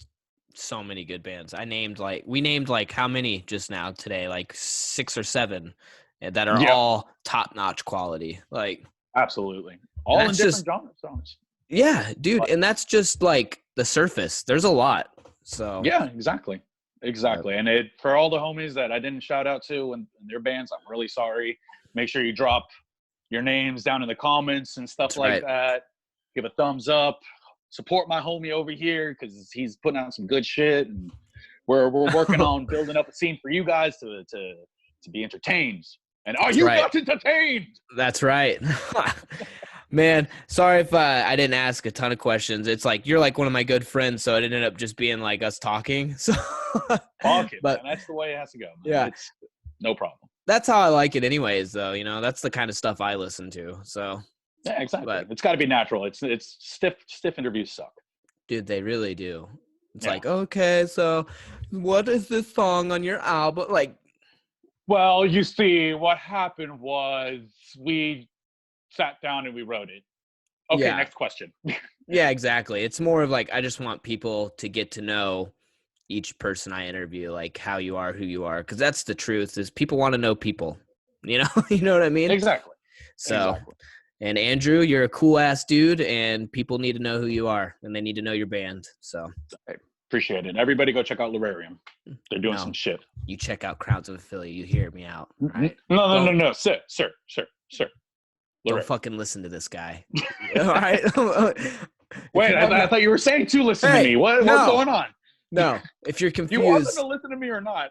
[SPEAKER 1] so many good bands. We named like how many just now today? Like 6 or 7 that are all top-notch quality. Like
[SPEAKER 2] absolutely. All in different genres.
[SPEAKER 1] Yeah, dude, and that's just like the surface. There's a lot. So
[SPEAKER 2] yeah, exactly. And for all the homies that I didn't shout out to and their bands, I'm really sorry. Make sure you drop your names down in the comments and stuff like that. Give a thumbs up. Support my homie over here because he's putting out some good shit, and we're working on building up a scene for you guys to be entertained. And are you not entertained?
[SPEAKER 1] That's right. Man, sorry if I didn't ask a ton of questions. It's like you're like one of my good friends, so it ended up just being like us talking. So
[SPEAKER 2] talking, but man, that's the way it has to go. Man.
[SPEAKER 1] Yeah,
[SPEAKER 2] it's no problem.
[SPEAKER 1] That's how I like it, anyways. Though that's the kind of stuff I listen to. So
[SPEAKER 2] yeah, exactly. But it's got to be natural. It's stiff interviews suck,
[SPEAKER 1] dude. They really do. It's like, okay, so what is this song on your album? Like,
[SPEAKER 2] well, you see, what happened was we sat down and we wrote it. Okay, next question.
[SPEAKER 1] Yeah, exactly. It's more of like, I just want people to get to know each person I interview, like how you are, who you are. Because that's the truth, is people want to know people, you know what I mean?
[SPEAKER 2] Exactly.
[SPEAKER 1] So, and Andrew, you're a cool ass dude, and people need to know who you are, and they need to know your band. So
[SPEAKER 2] I appreciate it. Everybody go check out Lurarium. They're doing some shit.
[SPEAKER 1] You check out Crowns of Ophelia. You hear me out. Right?
[SPEAKER 2] No. Sir.
[SPEAKER 1] Don't fucking listen to this guy. All right.
[SPEAKER 2] Wait, I thought you were saying to listen to me. What's going on?
[SPEAKER 1] No. If you're confused,
[SPEAKER 2] you want them to listen to me or not?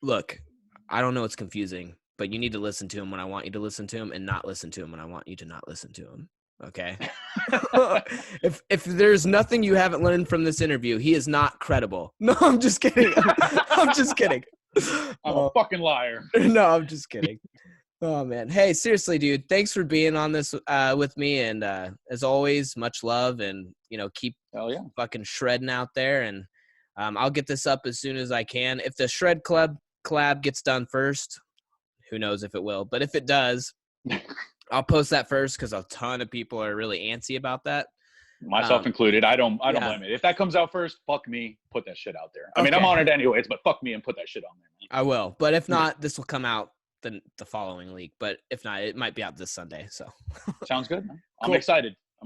[SPEAKER 1] Look, I don't know what's confusing, but you need to listen to him when I want you to listen to him, and not listen to him when I want you to not listen to him. Okay. if there's nothing you haven't learned from this interview, he is not credible. No, I'm just kidding. I'm just kidding.
[SPEAKER 2] I'm a fucking liar.
[SPEAKER 1] No, I'm just kidding. Oh man. Hey, seriously, dude, thanks for being on this with me, and as always, much love, and keep fucking shredding out there, and I'll get this up as soon as I can. If the Shred Club collab gets done first, who knows if it will, but if it does, I'll post that first because a ton of people are really antsy about that.
[SPEAKER 2] Myself included. I don't blame it. If that comes out first, fuck me, put that shit out there. I mean, I'm on it anyways, but fuck me and put that shit on there. Man.
[SPEAKER 1] I will, but if not, this will come out the following week. But if not, it might be out this Sunday. So
[SPEAKER 2] sounds good, man. Cool. I'm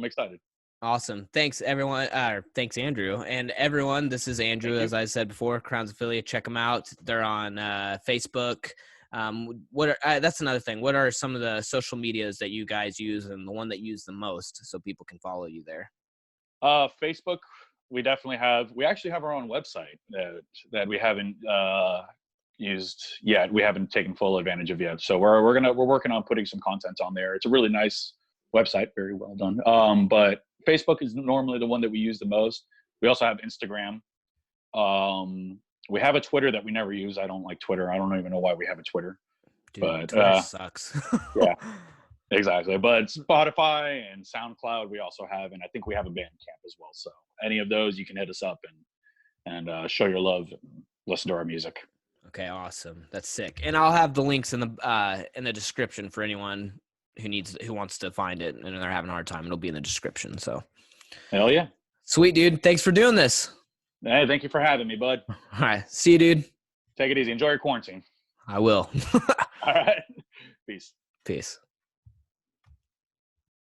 [SPEAKER 2] excited.
[SPEAKER 1] Awesome. Thanks, everyone. Thanks, Andrew. And everyone, this is Andrew, as I said before, Crowns Affiliate. Check them out. They're on Facebook. That's another thing. What are some of the social medias that you guys use, and the one that you use the most, so people can follow you there?
[SPEAKER 2] Facebook, we actually have our own website that we haven't used yet. We haven't taken full advantage of yet. So we're working on putting some content on there. It's a really nice website. Very well done. But Facebook is normally the one that we use the most. We also have Instagram. We have a Twitter that we never use. I don't like Twitter. I don't even know why we have a Twitter.
[SPEAKER 1] Dude,
[SPEAKER 2] But
[SPEAKER 1] Twitter sucks.
[SPEAKER 2] yeah, exactly. But Spotify and SoundCloud we also have, and I think we have a Bandcamp as well. So any of those, you can hit us up and show your love and listen to our music.
[SPEAKER 1] Okay, awesome. That's sick. And I'll have the links in the description for anyone who wants to find it and they're having a hard time. It'll be in the description. So
[SPEAKER 2] Hell yeah.
[SPEAKER 1] sweet, dude. Thanks for doing this.
[SPEAKER 2] Hey, thank you for having me, bud.
[SPEAKER 1] All right. See you, dude.
[SPEAKER 2] Take it easy. Enjoy your quarantine.
[SPEAKER 1] I will.
[SPEAKER 2] All right. Peace.
[SPEAKER 1] Peace.